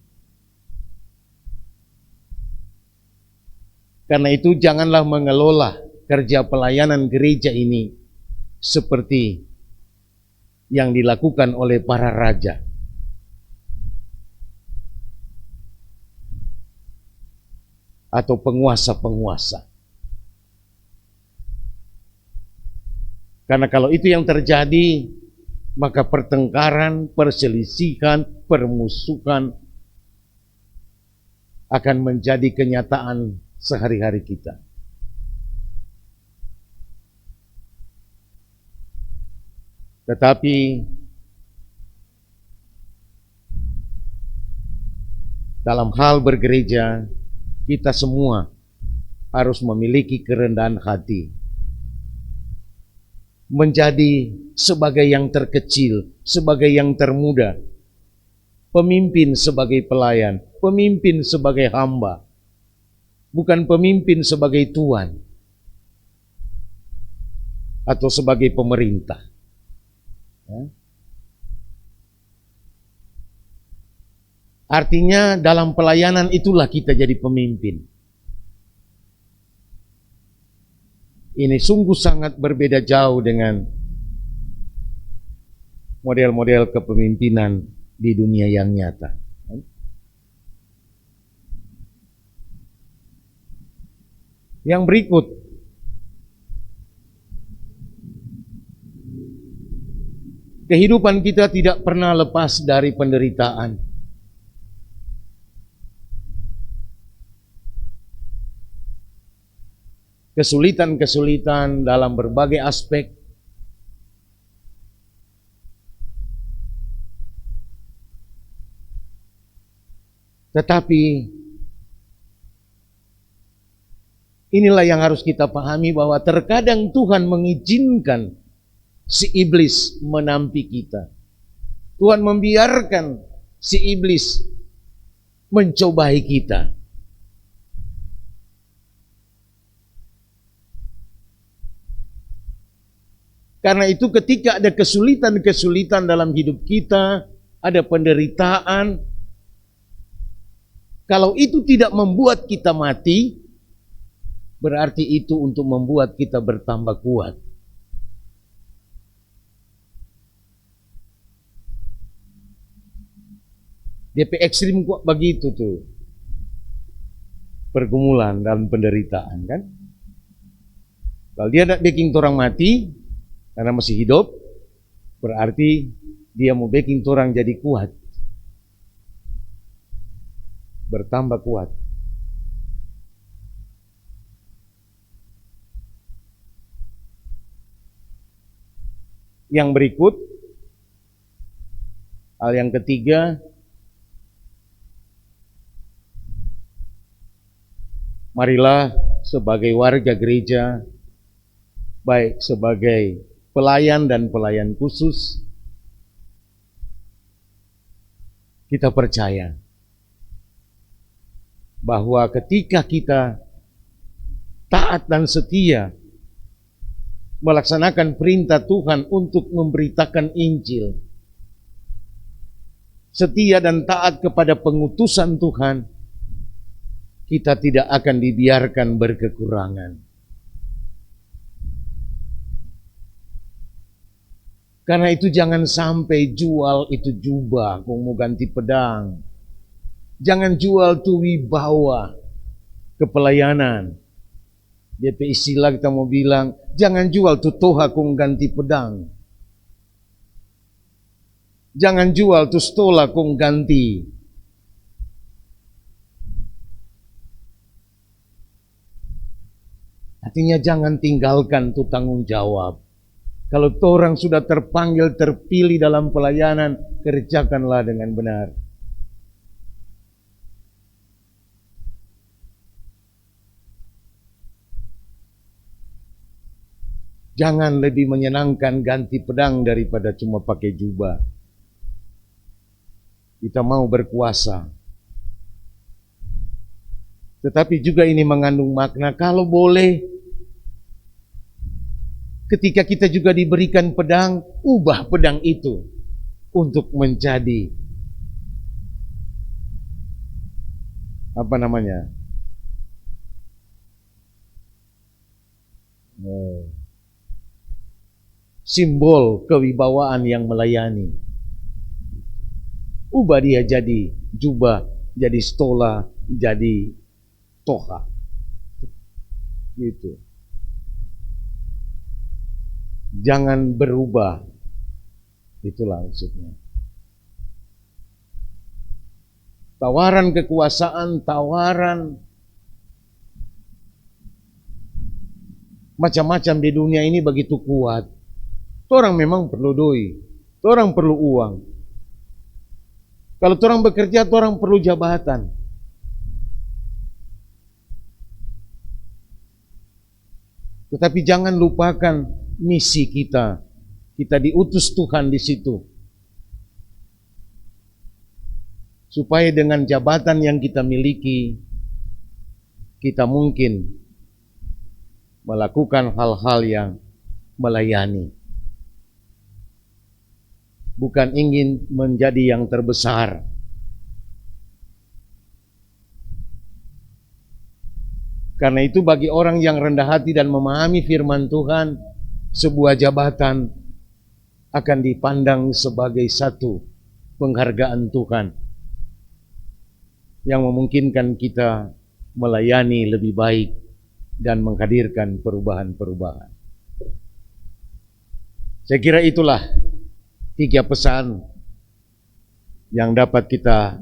D: Karena itu janganlah mengelola kerja pelayanan gereja ini seperti yang dilakukan oleh para raja. Atau penguasa-penguasa. Karena kalau itu yang terjadi, maka pertengkaran, perselisihan, permusuhan akan menjadi kenyataan sehari-hari kita. Tetapi dalam hal bergereja, kita semua harus memiliki kerendahan hati. Menjadi sebagai yang terkecil, sebagai yang termuda. Pemimpin sebagai pelayan, pemimpin sebagai hamba. Bukan pemimpin sebagai tuan atau sebagai pemerintah. Artinya dalam pelayanan itulah kita jadi pemimpin. Ini sungguh sangat berbeda jauh dengan model-model kepemimpinan di dunia yang nyata. Yang berikut, kehidupan kita tidak pernah lepas dari penderitaan. Kesulitan-kesulitan dalam berbagai aspek. Tetapi inilah yang harus kita pahami, bahwa terkadang Tuhan mengizinkan si iblis menampi kita. Tuhan membiarkan si iblis mencobai kita. Karena itu ketika ada kesulitan-kesulitan dalam hidup kita, ada penderitaan, kalau itu tidak membuat kita mati, berarti itu untuk membuat kita bertambah kuat. DP ekstrim kok begitu tuh. Pergumulan dan penderitaan kan. Kalau dia tidak bikin orang mati karena masih hidup, berarti dia mau bikin orang jadi kuat. Bertambah kuat. Yang berikut, hal yang ketiga, marilah sebagai warga gereja, baik sebagai pelayan dan pelayan khusus, kita percaya bahwa ketika kita taat dan setia melaksanakan perintah Tuhan untuk memberitakan Injil, setia dan taat kepada pengutusan Tuhan, kita tidak akan dibiarkan berkekurangan. Karena itu jangan sampai jual itu jubah, kau mau ganti pedang. Jangan jual tuh wibawa ke pelayanan. DP istilah kita mau bilang, jangan jual tuh toha kau ganti pedang. Jangan jual tuh stola kau ganti. Artinya jangan tinggalkan tuh tanggung jawab. Kalau orang sudah terpanggil, terpilih dalam pelayanan, kerjakanlah dengan benar. Jangan lebih menyenangkan ganti pedang daripada cuma pakai jubah. Kita mau berkuasa. Tetapi juga ini mengandung makna, kalau boleh, ketika kita juga diberikan pedang, ubah pedang itu untuk menjadi apa namanya? Simbol kewibawaan yang melayani. Ubah dia jadi jubah, jadi stola, jadi toha. Gitu. Jangan berubah. Itulah maksudnya. Tawaran kekuasaan, tawaran macam-macam di dunia ini begitu kuat. Orang memang perlu doi, orang perlu uang. Kalau orang bekerja, orang perlu jabatan. Tetapi jangan lupakan misi kita. Kita diutus Tuhan di situ. Supaya dengan jabatan yang kita miliki, kita mungkin melakukan hal-hal yang melayani. Bukan ingin menjadi yang terbesar. Karena itu bagi orang yang rendah hati dan memahami firman Tuhan, sebuah jabatan akan dipandang sebagai satu penghargaan Tuhan yang memungkinkan kita melayani lebih baik dan menghadirkan perubahan-perubahan. Saya kira itulah 3 pesan yang dapat kita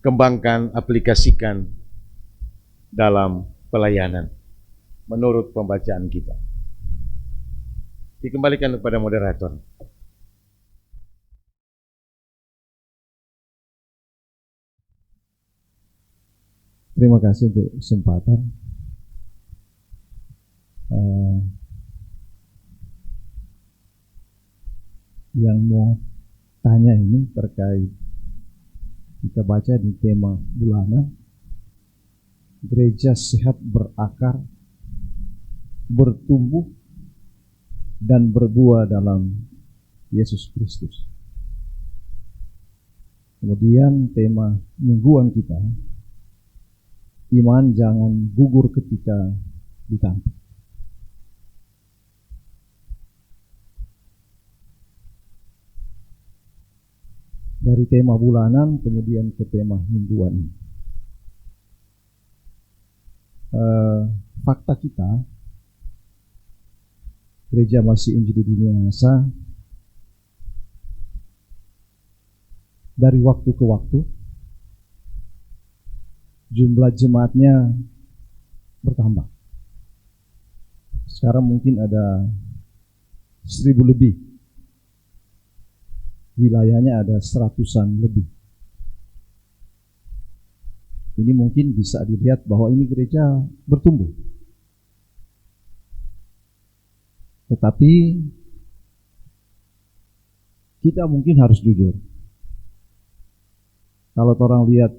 D: kembangkan, aplikasikan dalam pelayanan menurut pembacaan kita. Dikembalikan kepada moderator.
E: Terima kasih untuk kesempatan. Yang mau tanya ini terkait kita baca di tema bulanan, gereja sehat berakar, bertumbuh, dan berbuah dalam Yesus Kristus. Kemudian tema mingguan kita, iman jangan gugur ketika ditampik. Dari tema bulanan kemudian ke tema mingguan. Fakta kita, gereja masih Injili Dunia Nasa dari waktu ke waktu jumlah jemaatnya bertambah. Sekarang mungkin ada 1000 lebih. Wilayahnya ada 100-an lebih. Ini mungkin bisa dilihat bahwa ini gereja bertumbuh. Tetapi kita mungkin harus jujur. Kalau orang lihat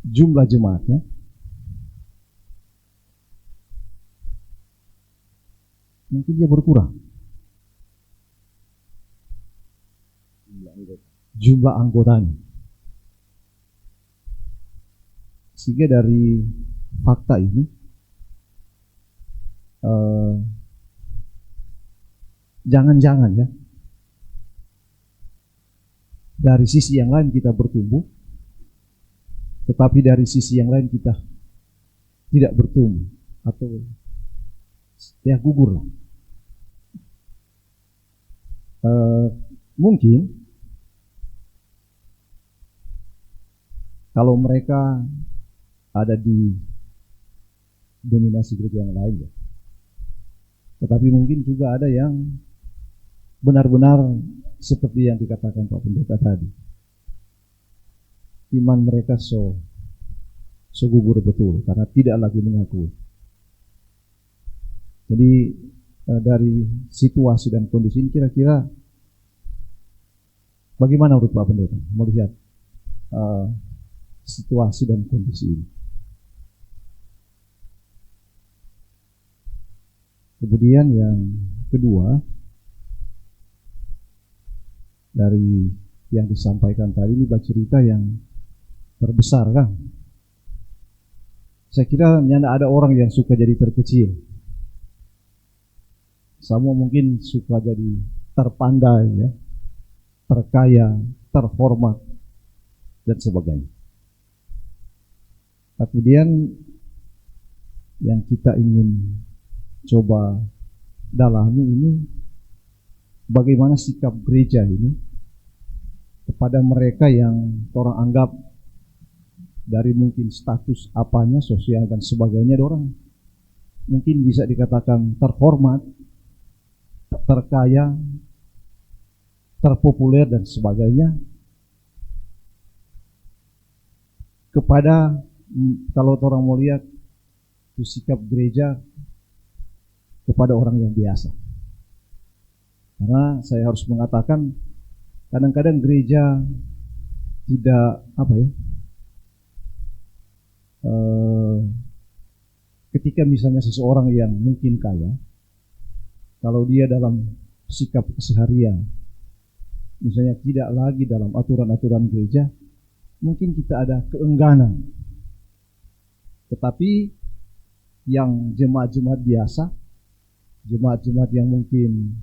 E: jumlah jemaatnya, mungkin dia berkurang. Jumlah anggotanya. Sehingga dari fakta ini jangan-jangan ya, dari sisi yang lain kita bertumbuh, tetapi dari sisi yang lain kita tidak bertumbuh atau ya gugur lah. Mungkin kalau mereka ada di dominasi gereja yang lain ya. Tetapi mungkin juga ada yang benar-benar seperti yang dikatakan Pak Pendeta tadi. Iman mereka so gugur betul karena tidak lagi mengakui. Jadi dari situasi dan kondisi ini kira-kira bagaimana menurut Pak Pendeta melihat situasi dan kondisi ini? Kemudian yang kedua, dari yang disampaikan tadi ini cerita yang terbesar kan. Saya kira tidak ada orang yang suka jadi terkecil. Semua mungkin suka jadi terpandai ya, terkaya, terhormat dan sebagainya. Kemudian yang kita ingin coba dalami ini bagaimana sikap gereja ini kepada mereka yang orang anggap dari mungkin status apanya, sosial dan sebagainya, orang mungkin bisa dikatakan terhormat, terkaya, terpopuler dan sebagainya, kepada kalau orang mau lihat itu sikap gereja kepada orang yang biasa. Karena saya harus mengatakan kadang-kadang gereja tidak ketika misalnya seseorang yang mungkin kaya, kalau dia dalam sikap keseharian misalnya tidak lagi dalam aturan-aturan gereja, mungkin kita ada keengganan. Tetapi yang jemaat-jemaat biasa, jemaat-jemaat yang mungkin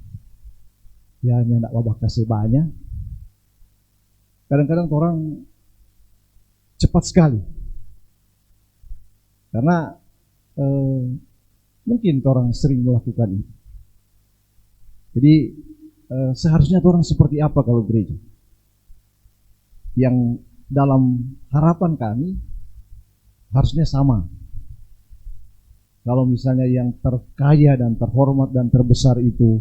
E: ya hanya nak wabah kasih banyak, kadang-kadang orang cepat sekali. Karena mungkin orang sering melakukan itu. Jadi seharusnya orang seperti apa kalau gereja? Yang dalam harapan kami harusnya sama. Kalau misalnya yang terkaya dan terhormat dan terbesar itu,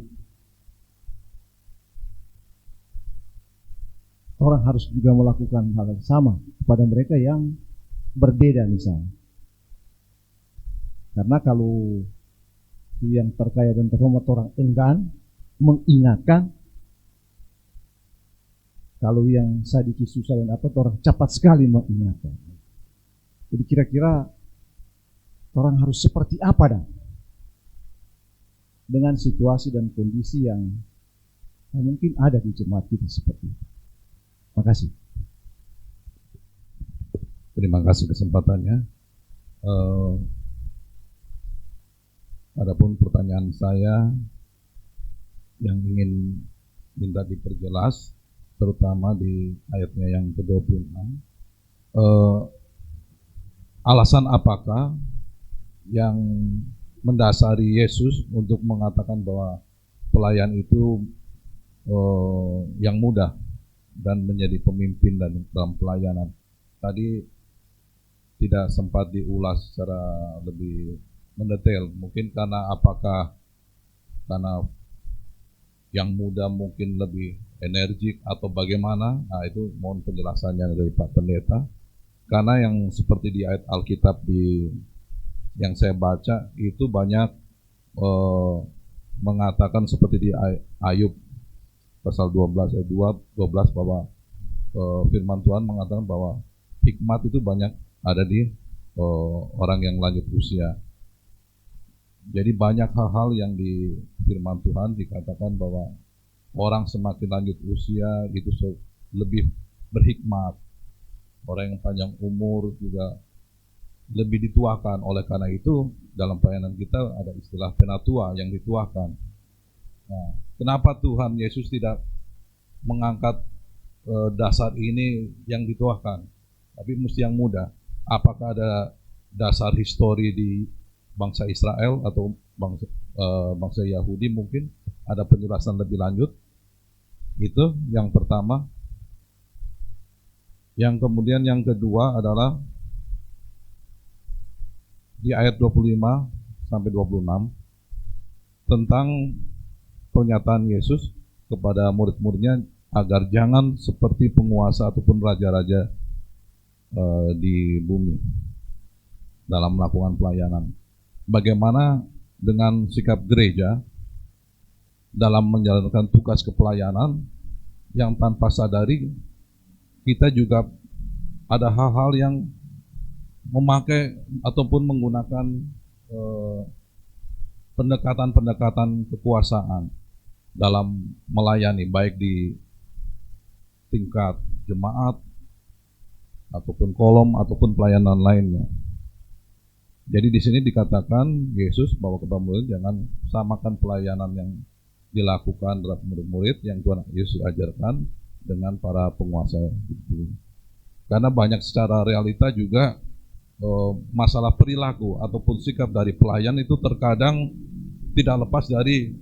E: orang harus juga melakukan hal yang sama kepada mereka yang berbeda misalnya. Karena kalau yang terkaya dan terhormat orang enggan mengingatkan, kalau yang sedikit susah dan apa, orang cepat sekali mengingatkan. Jadi kira-kira orang harus seperti apa dah dengan situasi dan kondisi yang mungkin ada di jemaat kita seperti itu. Terima kasih.
C: Terima kasih kesempatannya. Adapun pertanyaan saya yang ingin minta diperjelas, terutama di ayatnya yang ke-26, alasan apakah yang mendasari Yesus untuk mengatakan bahwa pelayan itu yang mudah dan menjadi pemimpin dan dalam pelayanan? Tadi tidak sempat diulas secara lebih mendetail, mungkin karena yang muda mungkin lebih energik atau bagaimana. Nah, itu mohon penjelasannya dari Pak Pendeta, karena yang seperti di ayat Alkitab yang saya baca itu banyak mengatakan seperti di Ayub pasal 12 ayat 12 bahwa firman Tuhan mengatakan bahwa hikmat itu banyak ada di orang yang lanjut usia. Jadi banyak hal-hal yang di firman Tuhan dikatakan bahwa orang semakin lanjut usia itu lebih berhikmat. Orang yang panjang umur juga lebih dituakan. Oleh karena itu dalam pelayanan kita ada istilah penatua yang dituakan. Nah, kenapa Tuhan Yesus tidak mengangkat dasar ini yang dituakan, tapi mesti yang muda? Apakah ada dasar histori di bangsa Israel atau bangsa Yahudi? Mungkin ada penjelasan lebih lanjut. Itu yang pertama. Yang kemudian yang kedua adalah di ayat 25 sampai 26 tentang pernyataan Yesus kepada murid-muridnya agar jangan seperti penguasa ataupun raja-raja di bumi dalam melakukan pelayanan. Bagaimana dengan sikap gereja dalam menjalankan tugas kepelayanan yang tanpa sadari kita juga ada hal-hal yang memakai ataupun menggunakan pendekatan-pendekatan kekuasaan dalam melayani, baik di tingkat jemaat ataupun kolom ataupun pelayanan lainnya. Jadi di sini dikatakan Yesus bahwa kepada murid jangan samakan pelayanan yang dilakukan terhadap murid-murid yang Tuhan Yesus ajarkan dengan para penguasa itu. Karena banyak secara realita juga masalah perilaku ataupun sikap dari pelayan itu terkadang tidak lepas dari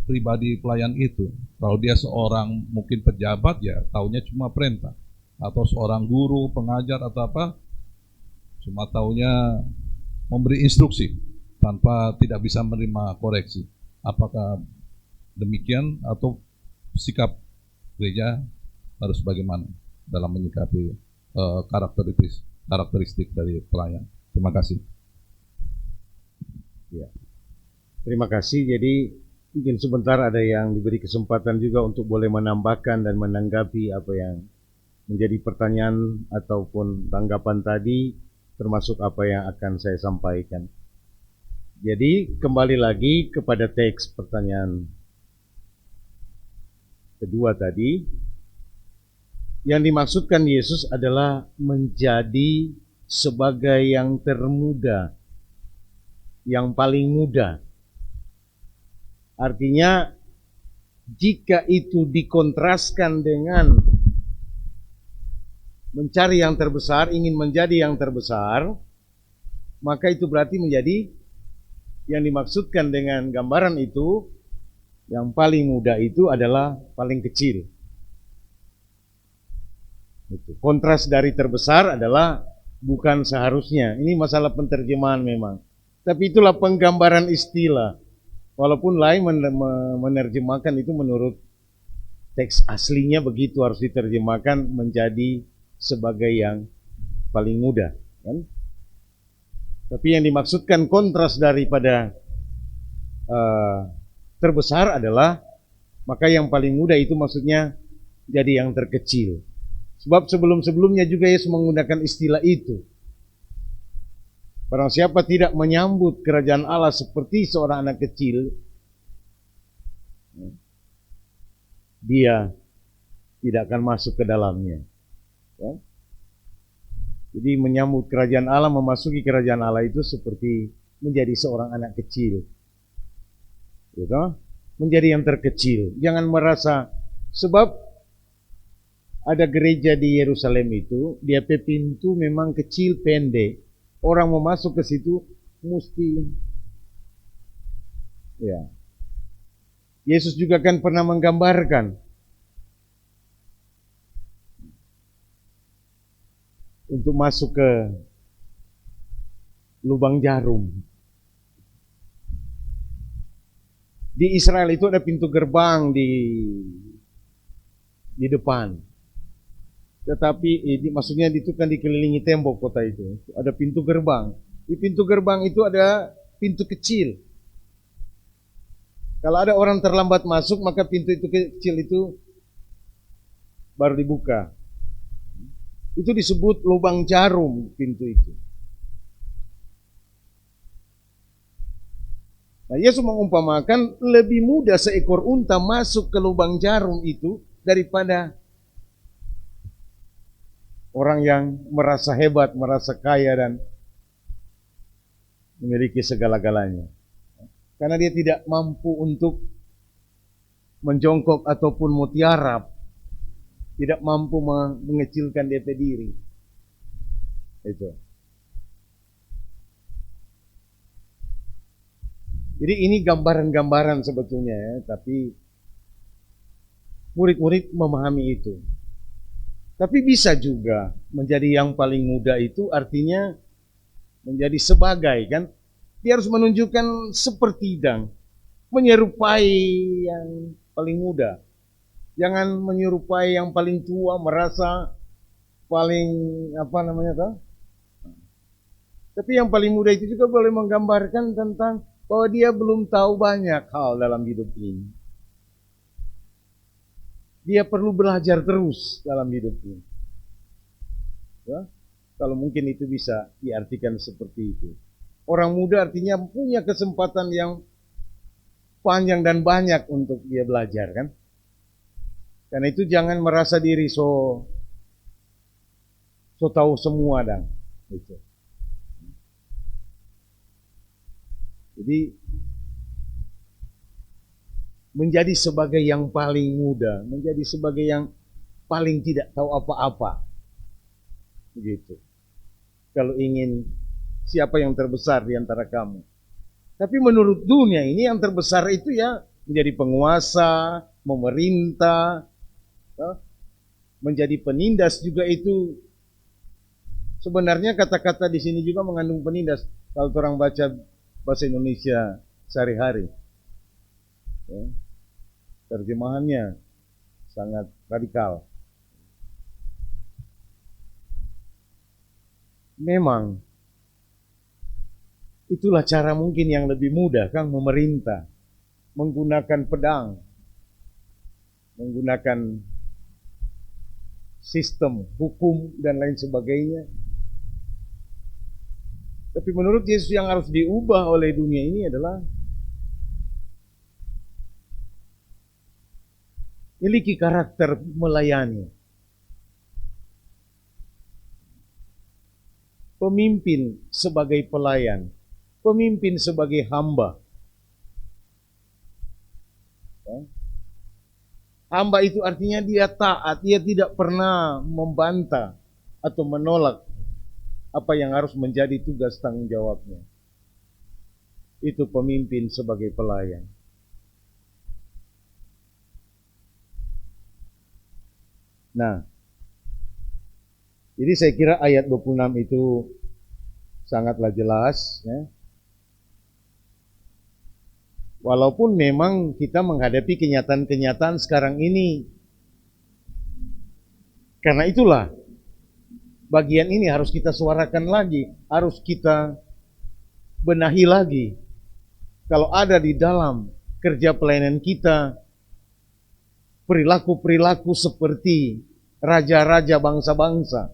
C: pribadi pelayan itu. Kalau dia seorang mungkin pejabat, ya taunya cuma perintah, atau seorang guru, pengajar atau apa, cuma taunya memberi instruksi tanpa tidak bisa menerima koreksi. Apakah demikian atau sikap gereja harus bagaimana dalam menyikapi karakteristik dari pelayan? Terima kasih.
B: Ya.
D: Terima kasih. Jadi mungkin sebentar ada yang diberi kesempatan juga untuk boleh menambahkan dan menanggapi apa yang menjadi pertanyaan ataupun tanggapan tadi, termasuk apa yang akan saya sampaikan. Jadi kembali lagi kepada teks pertanyaan kedua tadi. Yang dimaksudkan Yesus adalah menjadi sebagai yang termuda, yang paling muda. Artinya jika itu dikontraskan dengan mencari yang terbesar, ingin menjadi yang terbesar, maka itu berarti menjadi yang dimaksudkan dengan gambaran itu, yang paling muda itu adalah paling kecil. Kontras dari terbesar adalah bukan seharusnya. Ini masalah penterjemahan memang. Tapi itulah penggambaran istilah. Walaupun lain menerjemahkan itu menurut teks aslinya begitu harus diterjemahkan menjadi sebagai yang paling muda, kan? Tapi yang dimaksudkan kontras daripada terbesar adalah maka yang paling muda itu maksudnya jadi yang terkecil. Sebab sebelum-sebelumnya juga Yesus menggunakan istilah itu. Barang siapa tidak menyambut kerajaan Allah seperti seorang anak kecil, dia tidak akan masuk ke dalamnya. Ya. Jadi menyambut kerajaan Allah, memasuki kerajaan Allah itu seperti menjadi seorang anak kecil. Gitu? Menjadi yang terkecil. Jangan merasa, sebab ada gereja di Yerusalem itu, dia pintu memang kecil pendek. Orang mau masuk ke situ mesti, ya. Yesus juga kan pernah menggambarkan untuk masuk ke lubang jarum. Di Israel itu ada pintu gerbang di depan. Tetapi maksudnya itu kan dikelilingi tembok kota itu. Ada pintu gerbang. Di pintu gerbang itu ada pintu kecil. Kalau ada orang terlambat masuk, maka pintu itu kecil itu baru dibuka. Itu disebut lubang jarum pintu itu. Nah, Yesus mengumpamakan lebih mudah seekor unta masuk ke lubang jarum itu daripada orang yang merasa hebat, merasa kaya dan memiliki segala-galanya. Karena dia tidak mampu untuk menjongkok ataupun mutiara, tidak mampu mengecilkan DP diri. Itu. Jadi ini gambaran-gambaran sebetulnya ya, tapi murid-murid memahami itu. Tapi bisa juga menjadi yang paling muda itu artinya menjadi sebagai, kan? Dia harus menunjukkan seperti dan menyerupai yang paling muda. Jangan menyerupai yang paling tua, merasa paling Tapi yang paling muda itu juga boleh menggambarkan tentang bahwa dia belum tahu banyak hal dalam hidup ini. Dia perlu belajar terus dalam hidup ini. Ya? Kalau mungkin itu bisa diartikan seperti itu. Orang muda artinya punya kesempatan yang panjang dan banyak untuk dia belajar, kan? Karena itu jangan merasa diri so tahu semua dan itu. Jadi menjadi sebagai yang paling muda, menjadi sebagai yang paling tidak tahu apa-apa. Begitu. Kalau ingin siapa yang terbesar di antara kamu. Tapi menurut dunia ini yang terbesar itu ya menjadi penguasa, memerintah, menjadi penindas juga itu. Sebenarnya kata-kata di sini juga mengandung penindas. Kalau orang baca bahasa Indonesia sehari-hari. Ya. Terjemahannya sangat radikal. Memang Itulah cara mungkin yang lebih mudah, Kang, memerintah, menggunakan pedang, menggunakan sistem hukum dan lain sebagainya. Tapi menurut Yesus yang harus diubah oleh dunia ini adalah miliki karakter melayani. Pemimpin sebagai pelayan, pemimpin sebagai hamba. Hamba itu artinya dia taat, dia tidak pernah membantah atau menolak apa yang harus menjadi tugas tanggung jawabnya. Itu pemimpin sebagai pelayan. Nah, jadi saya kira ayat 26 itu sangatlah jelas, ya. Walaupun memang kita menghadapi kenyataan-kenyataan sekarang ini. Karena itulah bagian ini harus kita suarakan lagi, harus kita benahi lagi. Kalau ada di dalam kerja pelayanan kita perilaku-perilaku seperti raja-raja bangsa-bangsa.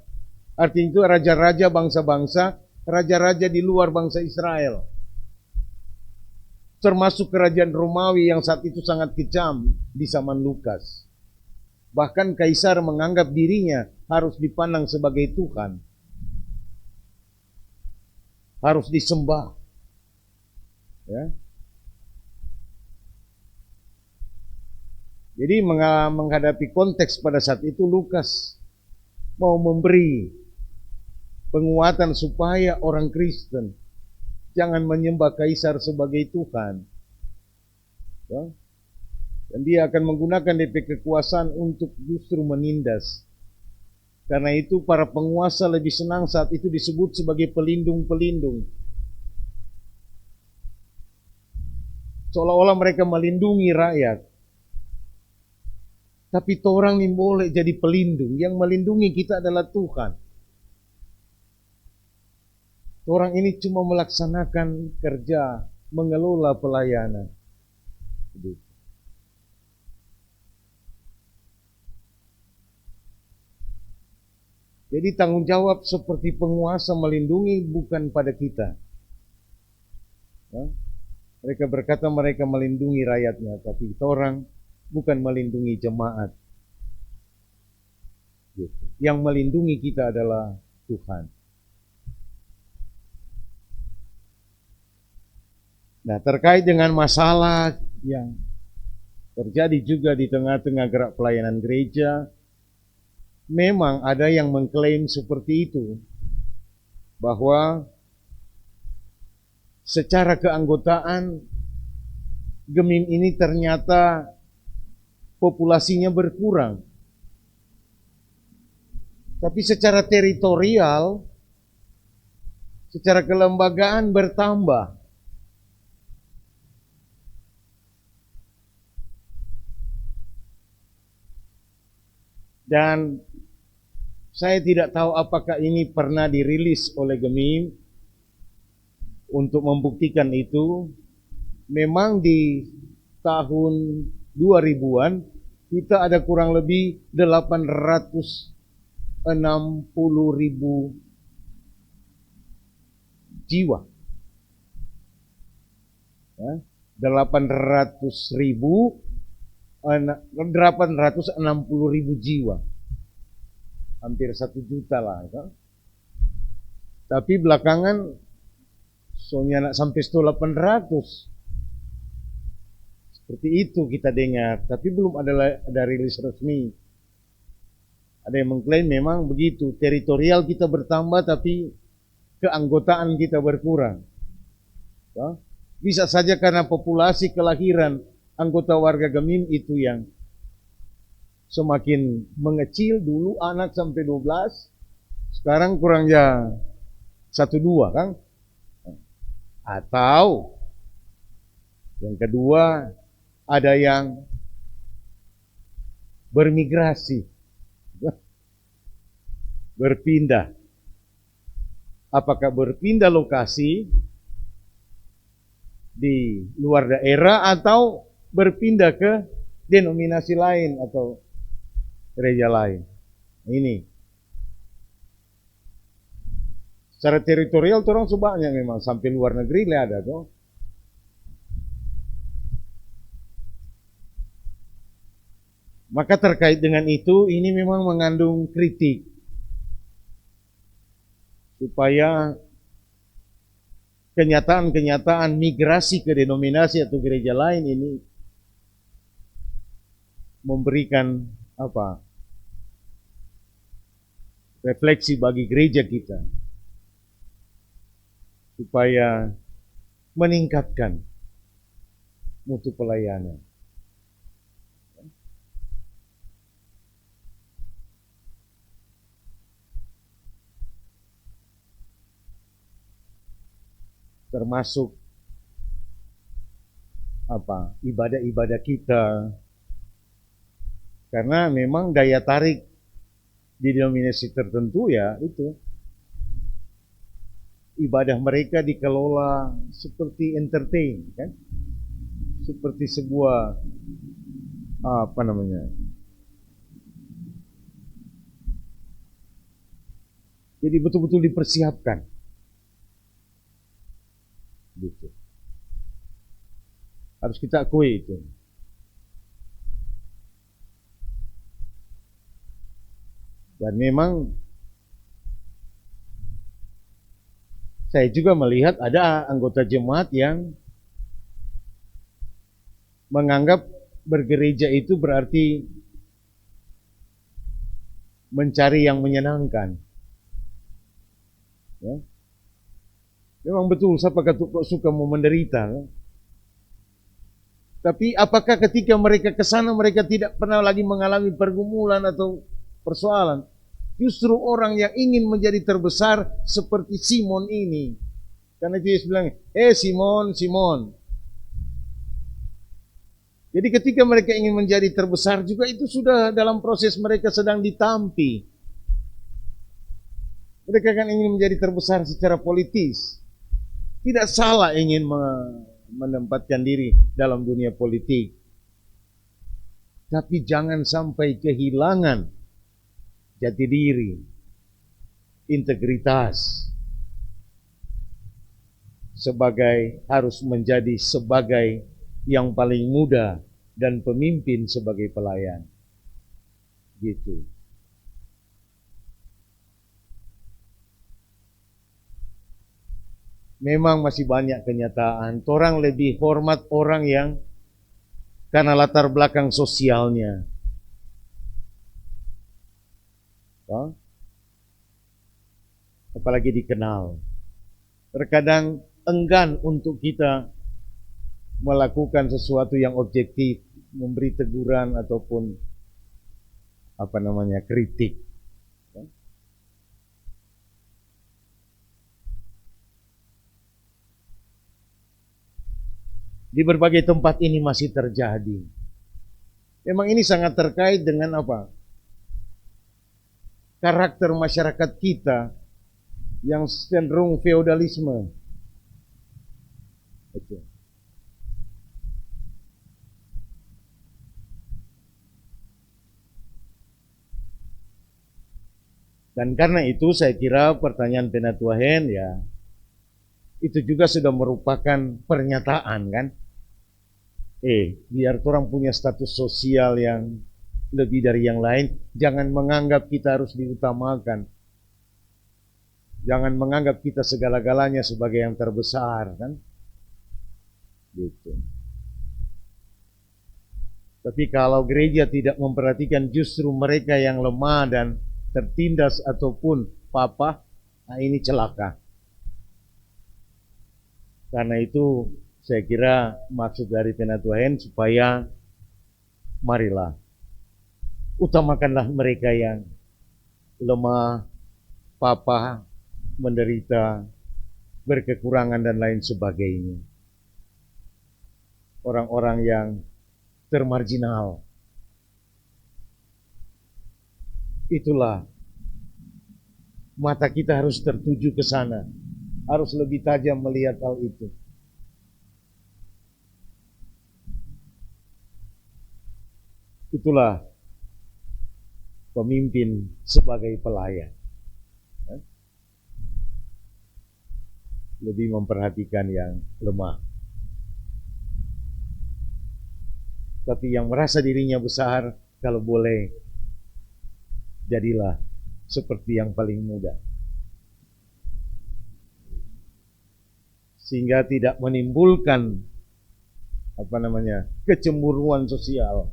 D: Artinya itu raja-raja bangsa-bangsa, raja-raja di luar bangsa Israel. Termasuk kerajaan Romawi yang saat itu sangat kejam di zaman Lukas. Bahkan kaisar menganggap dirinya harus dipandang sebagai Tuhan. Harus disembah. Ya. Jadi menghadapi konteks pada saat itu Lukas mau memberi penguatan supaya orang Kristen jangan menyembah kaisar sebagai Tuhan. Ya. Dan dia akan menggunakan DP kekuasaan untuk justru menindas. Karena itu para penguasa lebih senang saat itu disebut sebagai pelindung-pelindung. Seolah-olah mereka melindungi rakyat. Tapi orang ini boleh jadi pelindung. Yang melindungi kita adalah Tuhan. Orang ini cuma melaksanakan kerja, mengelola pelayanan. Jadi tanggung jawab seperti penguasa melindungi bukan pada kita. Mereka berkata mereka melindungi rakyatnya, tapi orang bukan melindungi jemaat. Yang melindungi kita adalah Tuhan. Nah, terkait dengan masalah yang terjadi juga di tengah-tengah gerak pelayanan gereja, memang ada yang mengklaim seperti itu, bahwa secara keanggotaan Gemim ini ternyata populasinya berkurang. Tapi secara teritorial, secara kelembagaan bertambah. Dan saya tidak tahu apakah ini pernah dirilis oleh Gemim untuk membuktikan itu. Memang di tahun 2000-an kita ada kurang lebih 860.000 jiwa. Ya, 860.000 jiwa. Hampir 1 juta lah. Ya. Tapi belakangan soalnya nak sampai 800. Seperti itu kita dengar, tapi belum ada rilis resmi. Ada yang mengklaim memang begitu, teritorial kita bertambah tapi keanggotaan kita berkurang. Ya. Bisa saja karena populasi kelahiran anggota warga Gemim itu yang semakin mengecil. Dulu anak sampai 12, sekarang kurang ya 1-2 kan. Atau yang kedua, ada yang bermigrasi, berpindah. Apakah berpindah lokasi di luar daerah atau berpindah ke denominasi lain atau gereja lain. Ini secara teritorial orang sebanyak memang sampai luar negeri lah ada tuh. Maka terkait dengan itu ini memang mengandung kritik supaya kenyataan-kenyataan migrasi ke denominasi atau gereja lain ini memberikan refleksi bagi gereja kita supaya meningkatkan mutu pelayanan. Termasuk ibadah-ibadah kita, karena memang daya tarik di denominasi tertentu ya itu ibadah mereka dikelola seperti entertain kan, seperti sebuah jadi betul-betul dipersiapkan gitu. Harus kita akui itu. Dan memang saya juga melihat ada anggota jemaat yang menganggap bergereja itu berarti mencari yang menyenangkan. Ya. Memang betul, siapa kok suka mau menderita. Kan? Tapi apakah ketika mereka ke sana mereka tidak pernah lagi mengalami pergumulan atau persoalan? Justru orang yang ingin menjadi terbesar seperti Simon ini. Karena Yesus bilang, Simon, Simon. Jadi ketika mereka ingin menjadi terbesar juga itu sudah dalam proses mereka sedang ditampi. Mereka kan ingin menjadi terbesar secara politis. Tidak salah ingin menempatkan diri dalam dunia politik. Tapi jangan sampai kehilangan jati diri, integritas. Harus menjadi sebagai yang paling muda dan pemimpin sebagai pelayan. Gitu. Memang masih banyak kenyataan. Orang lebih hormat orang yang karena latar belakang sosialnya. Apalagi dikenal. Terkadang enggan untuk kita melakukan sesuatu yang objektif, memberi teguran ataupun kritik. Di berbagai tempat ini masih terjadi. Memang ini sangat terkait dengan karakter masyarakat kita yang cenderung feodalisme. Dan karena itu saya kira pertanyaan Penatuahen ya itu juga sudah merupakan pernyataan kan. Biar orang punya status sosial yang lebih dari yang lain, jangan menganggap kita harus diutamakan. Jangan menganggap kita segala-galanya sebagai yang terbesar kan. Gitu. Tapi kalau gereja tidak memperhatikan justru mereka yang lemah dan tertindas ataupun ini celaka. Karena itu saya kira maksud dari Penatuahen supaya marilah utamakanlah mereka yang lemah, menderita, berkekurangan dan lain sebagainya. Orang-orang yang termarginal. Itulah mata kita harus tertuju ke sana. Harus lebih tajam melihat hal itu. Itulah pemimpin sebagai pelayan. Lebih memperhatikan yang lemah. Tapi yang merasa dirinya besar, kalau boleh, jadilah seperti yang paling muda. Sehingga tidak menimbulkan kecemburuan sosial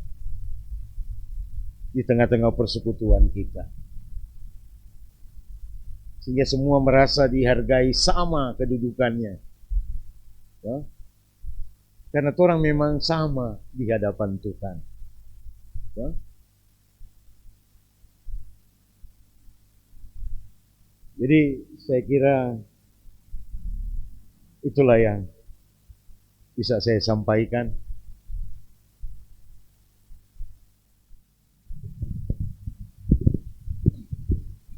D: di tengah-tengah persekutuan kita. Sehingga semua merasa dihargai sama kedudukannya. Ya? Karena orang memang sama di hadapan Tuhan. Ya? Jadi saya kira itulah yang bisa saya sampaikan.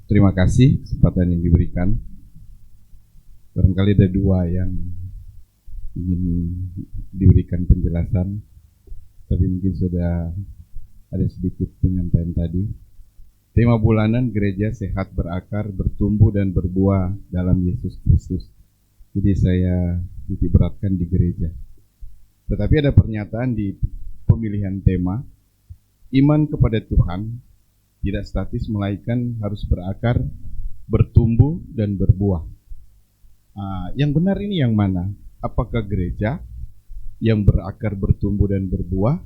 B: Terima kasih kesempatan yang diberikan. Barangkali ada dua yang ingin diberikan penjelasan, tapi mungkin sudah ada sedikit penyampaian tadi. Tema bulanan gereja sehat berakar, bertumbuh dan berbuah dalam Yesus Kristus. Jadi saya titik beratkan di gereja. Tetapi ada pernyataan di pemilihan tema, iman kepada Tuhan tidak statis melainkan harus berakar, bertumbuh dan berbuah. Yang benar ini yang mana? Apakah gereja yang berakar, bertumbuh dan berbuah,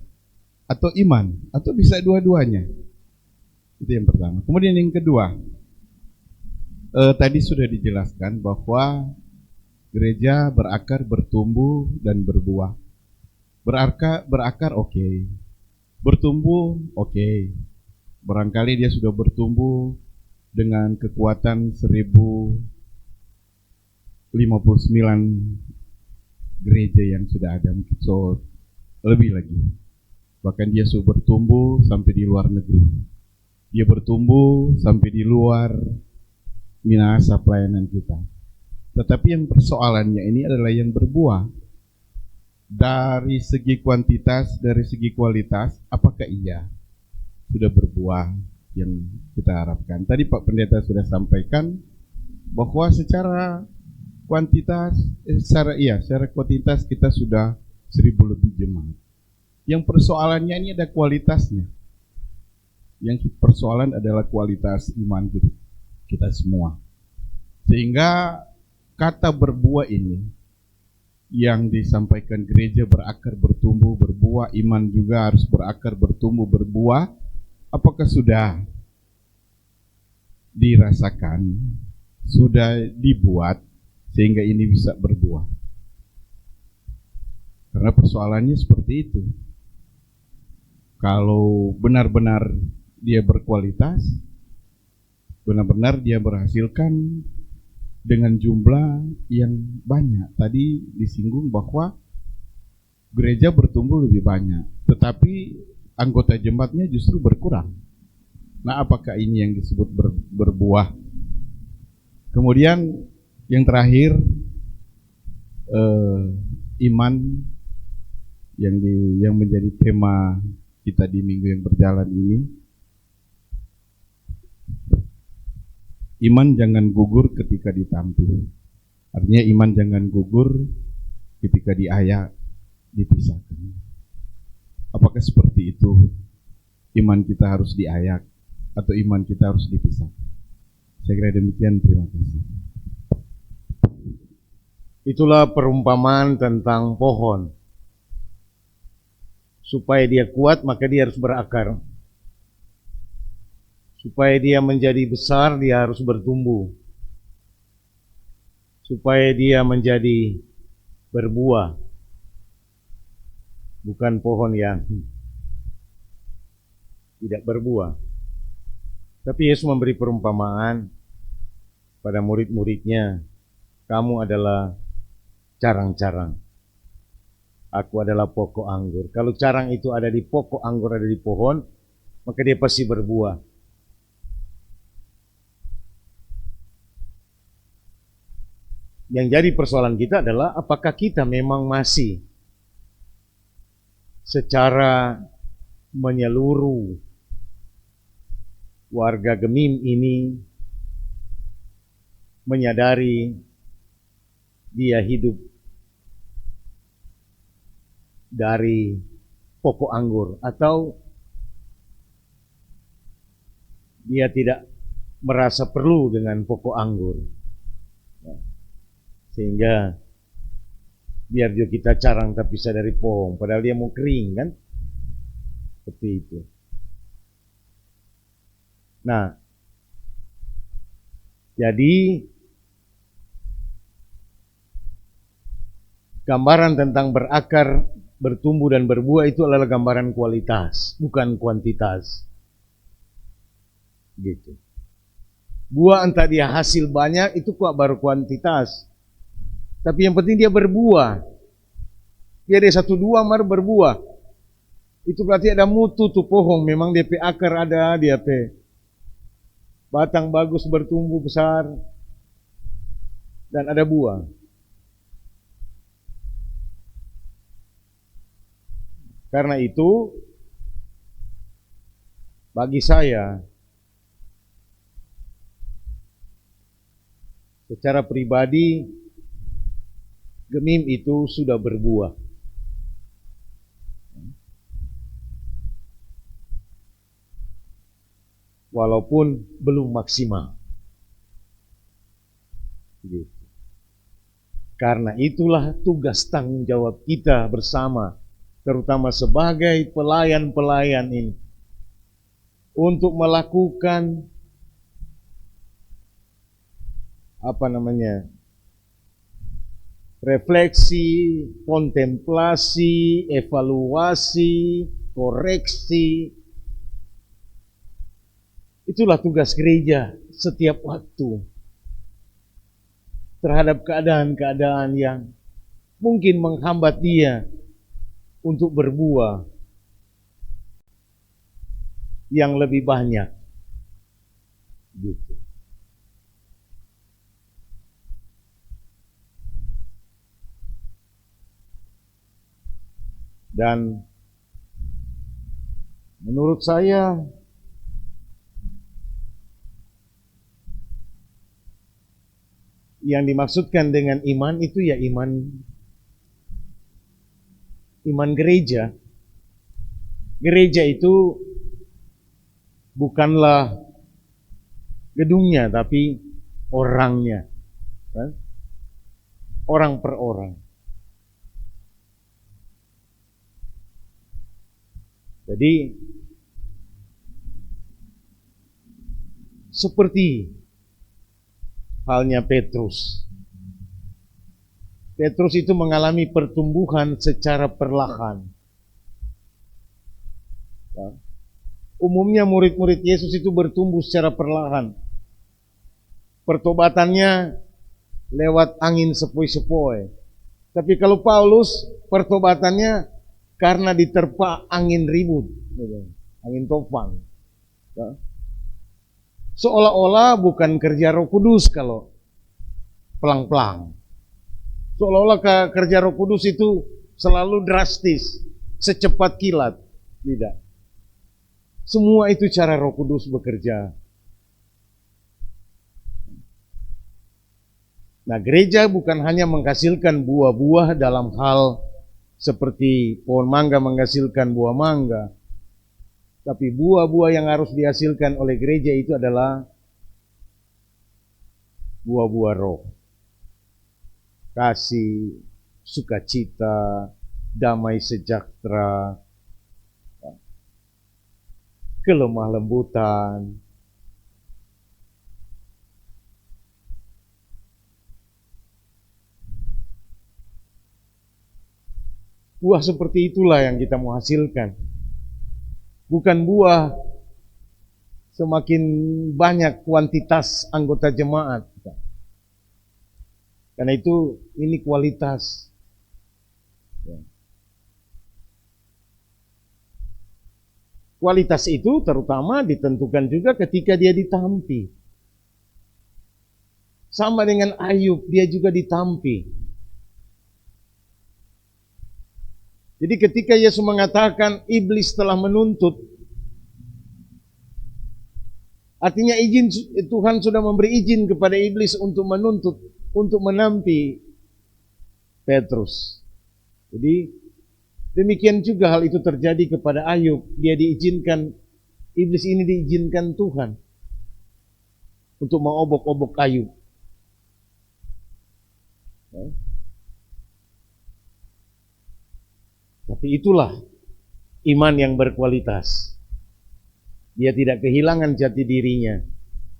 B: atau iman, atau bisa dua-duanya? Itu yang pertama. Kemudian yang kedua, tadi sudah dijelaskan bahwa gereja berakar, bertumbuh dan berbuah. Berakar oke. Bertumbuh oke. Barangkali dia sudah bertumbuh dengan kekuatan 1059 gereja yang sudah ada, mungkin lebih lagi. Bahkan dia sudah bertumbuh sampai di luar negeri. Dia bertumbuh sampai di luar minasa pelayanan kita. Tetapi yang persoalannya ini adalah yang berbuah. Dari segi kuantitas, dari segi kualitas, apakah iya sudah berbuah yang kita harapkan? Tadi Pak Pendeta sudah sampaikan bahwa secara kuantitas, secara kuantitas kita sudah 1000 lebih jemaat. Yang persoalannya ini ada kualitasnya. Yang persoalan adalah kualitas iman kita semua. Sehingga kata berbuah ini yang disampaikan gereja berakar, bertumbuh, berbuah, iman juga harus berakar, bertumbuh, berbuah. Apakah sudah dirasakan, sudah dibuat sehingga ini bisa berbuah? Karena persoalannya seperti itu. Kalau benar-benar dia berkualitas, benar-benar dia berhasilkan dengan jumlah yang banyak. Tadi disinggung bahwa gereja bertumbuh lebih banyak, tetapi anggota jemaatnya justru berkurang. Nah, apakah ini yang disebut berbuah? Kemudian yang terakhir, iman yang menjadi tema kita di minggu yang berjalan ini. Iman jangan gugur ketika ditampil. Artinya iman jangan gugur ketika diayak, dipisahkan. Apakah seperti itu? Iman kita harus diayak atau iman kita harus dipisahkan? Saya kira demikian, terima kasih.
D: Itulah perumpamaan tentang pohon. Supaya dia kuat, maka dia harus berakar. Supaya dia menjadi besar, dia harus bertumbuh. Supaya dia menjadi berbuah. Bukan pohon yang tidak berbuah. Tapi Yesus memberi perumpamaan pada murid-muridnya. Kamu adalah carang-carang. Aku adalah pokok anggur. Kalau carang itu ada di pokok anggur, ada di pohon, maka dia pasti berbuah. Yang jadi persoalan kita adalah apakah kita memang masih secara menyeluruh warga Gemim ini menyadari dia hidup dari pokok anggur, atau dia tidak merasa perlu dengan pokok anggur. Sehingga biar juga kita carang tak bisa dari pohon, padahal dia mau kering kan? Seperti itu. Nah, jadi gambaran tentang berakar, bertumbuh dan berbuah itu adalah gambaran kualitas, bukan kuantitas. Gitu. Buah entah dia hasil banyak itu kok baru kuantitas. Tapi yang penting dia berbuah. Dia ada 1-2 mar berbuah. Itu berarti ada mutu tuh pohon. Memang DP akar ada, dia pe batang bagus, bertumbuh besar, dan ada buah. Karena itu bagi saya secara pribadi Gemim itu sudah berbuah. Walaupun belum maksimal. Gitu. Karena itulah tugas tanggung jawab kita bersama, terutama sebagai pelayan-pelayan ini, untuk melakukan refleksi, kontemplasi, evaluasi, koreksi. Itulah tugas gereja setiap waktu terhadap keadaan-keadaan yang mungkin menghambat dia untuk berbuah yang lebih banyak. Gitu. Dan menurut saya yang dimaksudkan dengan iman itu ya iman gereja. Gereja itu bukanlah gedungnya tapi orangnya, kan? Orang per orang. Jadi seperti halnya Petrus. Petrus itu mengalami pertumbuhan secara perlahan. Umumnya murid-murid Yesus itu bertumbuh secara perlahan. Pertobatannya lewat angin sepoi-sepoi. Tapi kalau Paulus, pertobatannya karena diterpa angin ribut, angin topan. Seolah-olah bukan kerja Roh Kudus kalau pelang-pelang. Seolah-olah kerja Roh Kudus itu selalu drastis, secepat kilat. Tidak. Semua itu cara Roh Kudus bekerja. Nah, gereja bukan hanya menghasilkan buah-buah dalam hal seperti pohon mangga menghasilkan buah mangga, tapi buah-buah yang harus dihasilkan oleh gereja itu adalah buah-buah roh. Kasih, sukacita, damai sejahtera, kelemah lembutan. Buah seperti itulah yang kita mau hasilkan. Bukan buah semakin banyak kuantitas anggota jemaat. Karena itu ini kualitas. Kualitas itu terutama ditentukan juga ketika dia ditampi. Sama dengan Ayub, dia juga ditampi. Jadi ketika Yesus mengatakan iblis telah menuntut, artinya Tuhan sudah memberi izin kepada iblis untuk menuntut, untuk menampi Petrus. Jadi demikian juga hal itu terjadi kepada Ayub. Dia diizinkan, iblis ini diizinkan Tuhan untuk mengobok-obok Ayub. Tapi itulah iman yang berkualitas. Dia tidak kehilangan jati dirinya,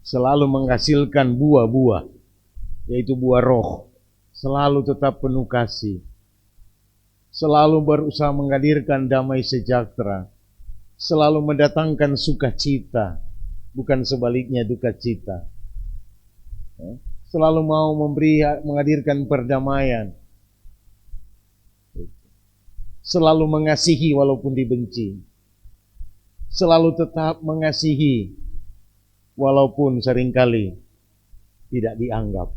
D: selalu menghasilkan buah-buah, yaitu buah roh, selalu tetap penuh kasih, selalu berusaha menghadirkan damai sejahtera, selalu mendatangkan sukacita, bukan sebaliknya duka cita. Selalu mau menghadirkan perdamaian, selalu mengasihi walaupun dibenci, selalu tetap mengasihi walaupun seringkali tidak dianggap.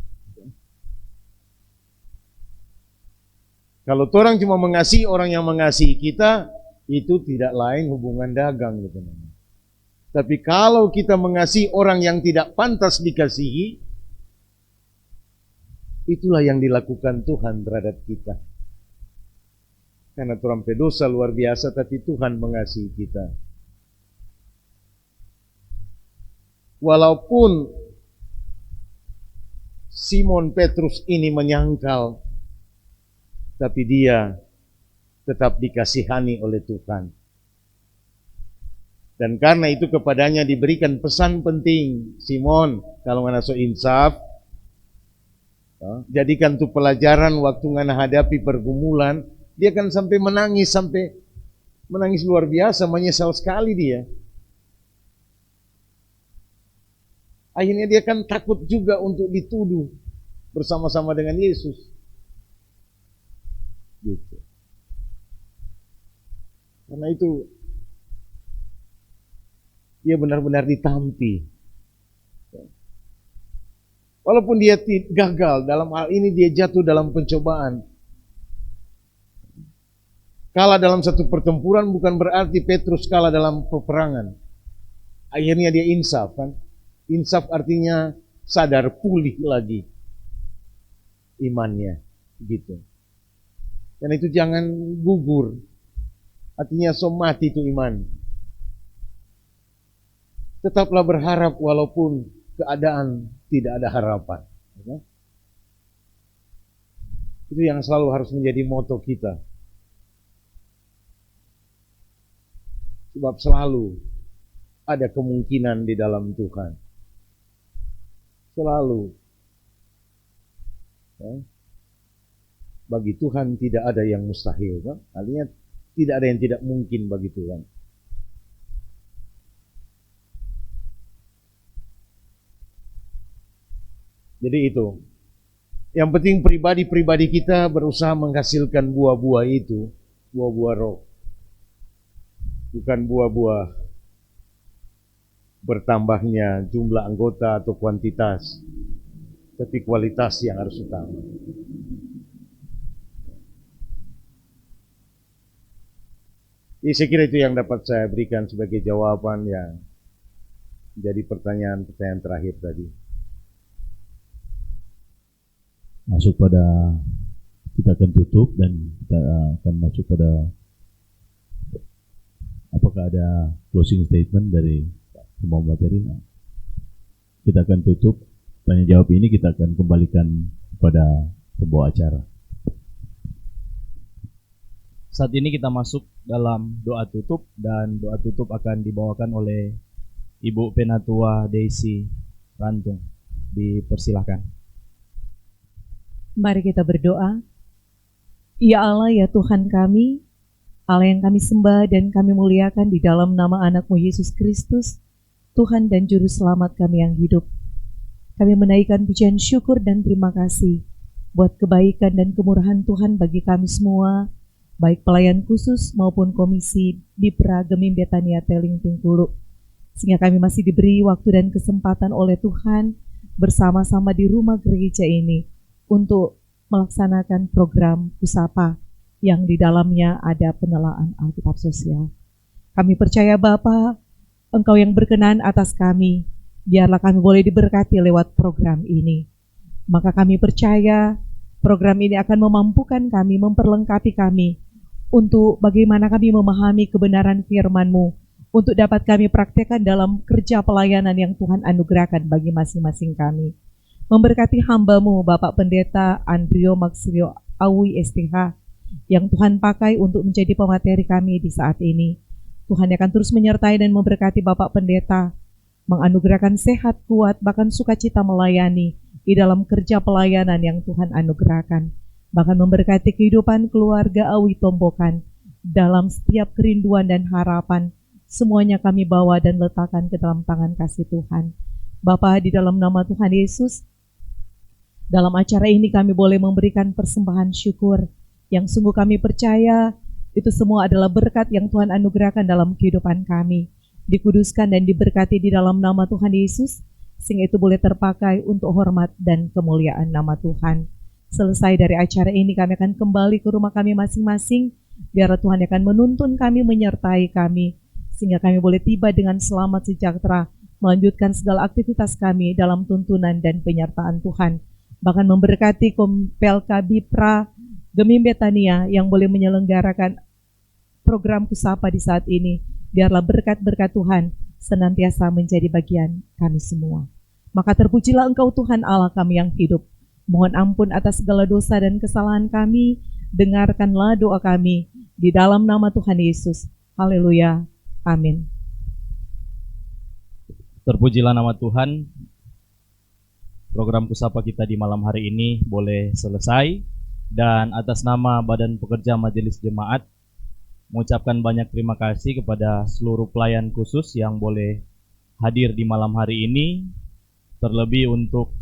D: Kalau orang cuma mengasihi orang yang mengasihi kita, itu tidak lain hubungan dagang gitu. Tapi kalau kita mengasihi orang yang tidak pantas dikasihi, itulah yang dilakukan Tuhan terhadap kita. Karena orang pedosa luar biasa, tapi Tuhan mengasihi kita. Walaupun Simon Petrus ini menyangkal, tapi dia tetap dikasihani oleh Tuhan. Dan karena itu kepadanya diberikan pesan penting, Simon, kalau ngana so insaf, jadikan itu pelajaran waktu ngana hadapi pergumulan. Dia kan sampai menangis luar biasa, menyesal sekali dia. Akhirnya dia kan takut juga untuk dituduh bersama-sama dengan Yesus. Gitu. Karena itu dia benar-benar ditampi. Walaupun dia gagal dalam hal ini, dia jatuh dalam pencobaan. Kalah dalam satu pertempuran bukan berarti Petrus kalah dalam peperangan. Akhirnya dia insaf kan. Insaf artinya sadar, pulih lagi imannya gitu. Dan itu jangan gugur. Artinya mati itu iman. Tetaplah berharap walaupun keadaan tidak ada harapan. Itu yang selalu harus menjadi moto kita. Sebab selalu ada kemungkinan di dalam Tuhan. Selalu. Bagi Tuhan tidak ada yang mustahil. Artinya tidak ada yang tidak mungkin bagi Tuhan. Jadi itu. Yang penting pribadi-pribadi kita berusaha menghasilkan buah-buah itu. Buah-buah roh. Bukan buah-buah bertambahnya jumlah anggota atau kuantitas, tapi kualitas yang harus utama. Jadi saya kira itu yang dapat saya berikan sebagai jawaban yang jadi pertanyaan-pertanyaan terakhir tadi.
E: Masuk pada, kita akan tutup dan kita akan masuk pada apakah ada closing statement dari pembawa materi. Kita akan tutup tanya jawab ini, kita akan kembalikan kepada pembawa acara.
A: Saat ini kita masuk dalam doa tutup, dan doa tutup akan dibawakan oleh Ibu Penatua Daisy Rantung. Dipersilahkan.
F: Mari kita berdoa. Ya Allah, ya Tuhan kami, Allah yang kami sembah dan kami muliakan di dalam nama anak-Mu Yesus Kristus, Tuhan dan Juru Selamat kami yang hidup. Kami menaikkan pujian syukur dan terima kasih buat kebaikan dan kemurahan Tuhan bagi kami semua, baik pelayan khusus maupun komisi di Pragemim Betania Teling Tingkulu. Sehingga kami masih diberi waktu dan kesempatan oleh Tuhan bersama-sama di rumah gereja ini untuk melaksanakan program Pusapa yang di dalamnya ada penelaan Alkitab sosial. Kami percaya Bapa, Engkau yang berkenan atas kami, biarlah kami boleh diberkati lewat program ini. Maka kami percaya program ini akan memampukan kami, memperlengkapi kami untuk bagaimana kami memahami kebenaran firman-Mu, untuk dapat kami praktekkan dalam kerja pelayanan yang Tuhan anugerahkan bagi masing-masing kami. Memberkati hamba-Mu, Bapak Pendeta Andrio Maxrio Awi STH, yang Tuhan pakai untuk menjadi pemateri kami di saat ini. Tuhan akan terus menyertai dan memberkati Bapak Pendeta, menganugerahkan sehat, kuat, bahkan sukacita melayani di dalam kerja pelayanan yang Tuhan anugerahkan. Bahkan memberkati kehidupan keluarga Awi Tombokan dalam setiap kerinduan dan harapan. Semuanya kami bawa dan letakkan ke dalam tangan kasih Tuhan. Bapa, di dalam nama Tuhan Yesus, dalam acara ini kami boleh memberikan persembahan syukur yang sungguh kami percaya itu semua adalah berkat yang Tuhan anugerahkan dalam kehidupan kami. Dikuduskan dan diberkati di dalam nama Tuhan Yesus, sehingga itu boleh terpakai untuk hormat dan kemuliaan nama Tuhan. Selesai dari acara ini kami akan kembali ke rumah kami masing-masing, biar Tuhan akan menuntun kami, menyertai kami, sehingga kami boleh tiba dengan selamat sejahtera, melanjutkan segala aktivitas kami dalam tuntunan dan penyertaan Tuhan. Bahkan memberkati Kompelka Bipra Gemim Betania yang boleh menyelenggarakan program Kusapa di saat ini. Biarlah berkat-berkat Tuhan senantiasa menjadi bagian kami semua. Maka terpujilah Engkau Tuhan Allah kami yang hidup. Mohon ampun atas segala dosa dan kesalahan kami. Dengarkanlah doa kami di dalam nama Tuhan Yesus. Haleluya. Amin.
A: Terpujilah nama Tuhan. Program Kusapa kita di malam hari ini boleh selesai. Dan atas nama Badan Pekerja Majelis Jemaat, mengucapkan banyak terima kasih kepada seluruh pelayan khusus yang boleh hadir di malam hari ini. Terlebih untuk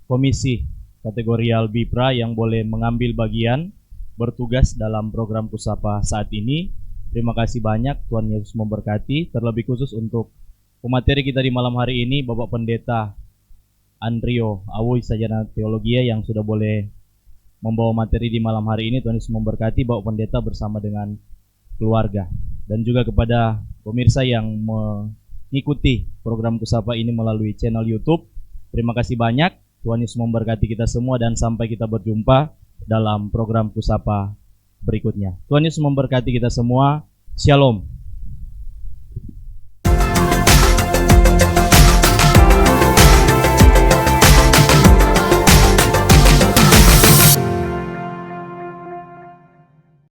A: Komisi Kategorial Bipra yang boleh mengambil bagian bertugas dalam program Kusapa saat ini. Terima kasih banyak, Tuhan Yesus memberkati. Terlebih khusus untuk pemateri kita di malam hari ini, Bapak Pendeta Andrio Awi Sarjana Teologi yang sudah boleh membawa materi di malam hari ini. Tuhan Yesus memberkati Bapak Pendeta bersama dengan keluarga. Dan juga kepada pemirsa yang mengikuti program Kusapa ini melalui channel YouTube. Terima kasih banyak. Tuhan Yesus memberkati kita semua dan sampai kita berjumpa dalam program Kusapa berikutnya. Tuhan Yesus memberkati kita semua. Shalom.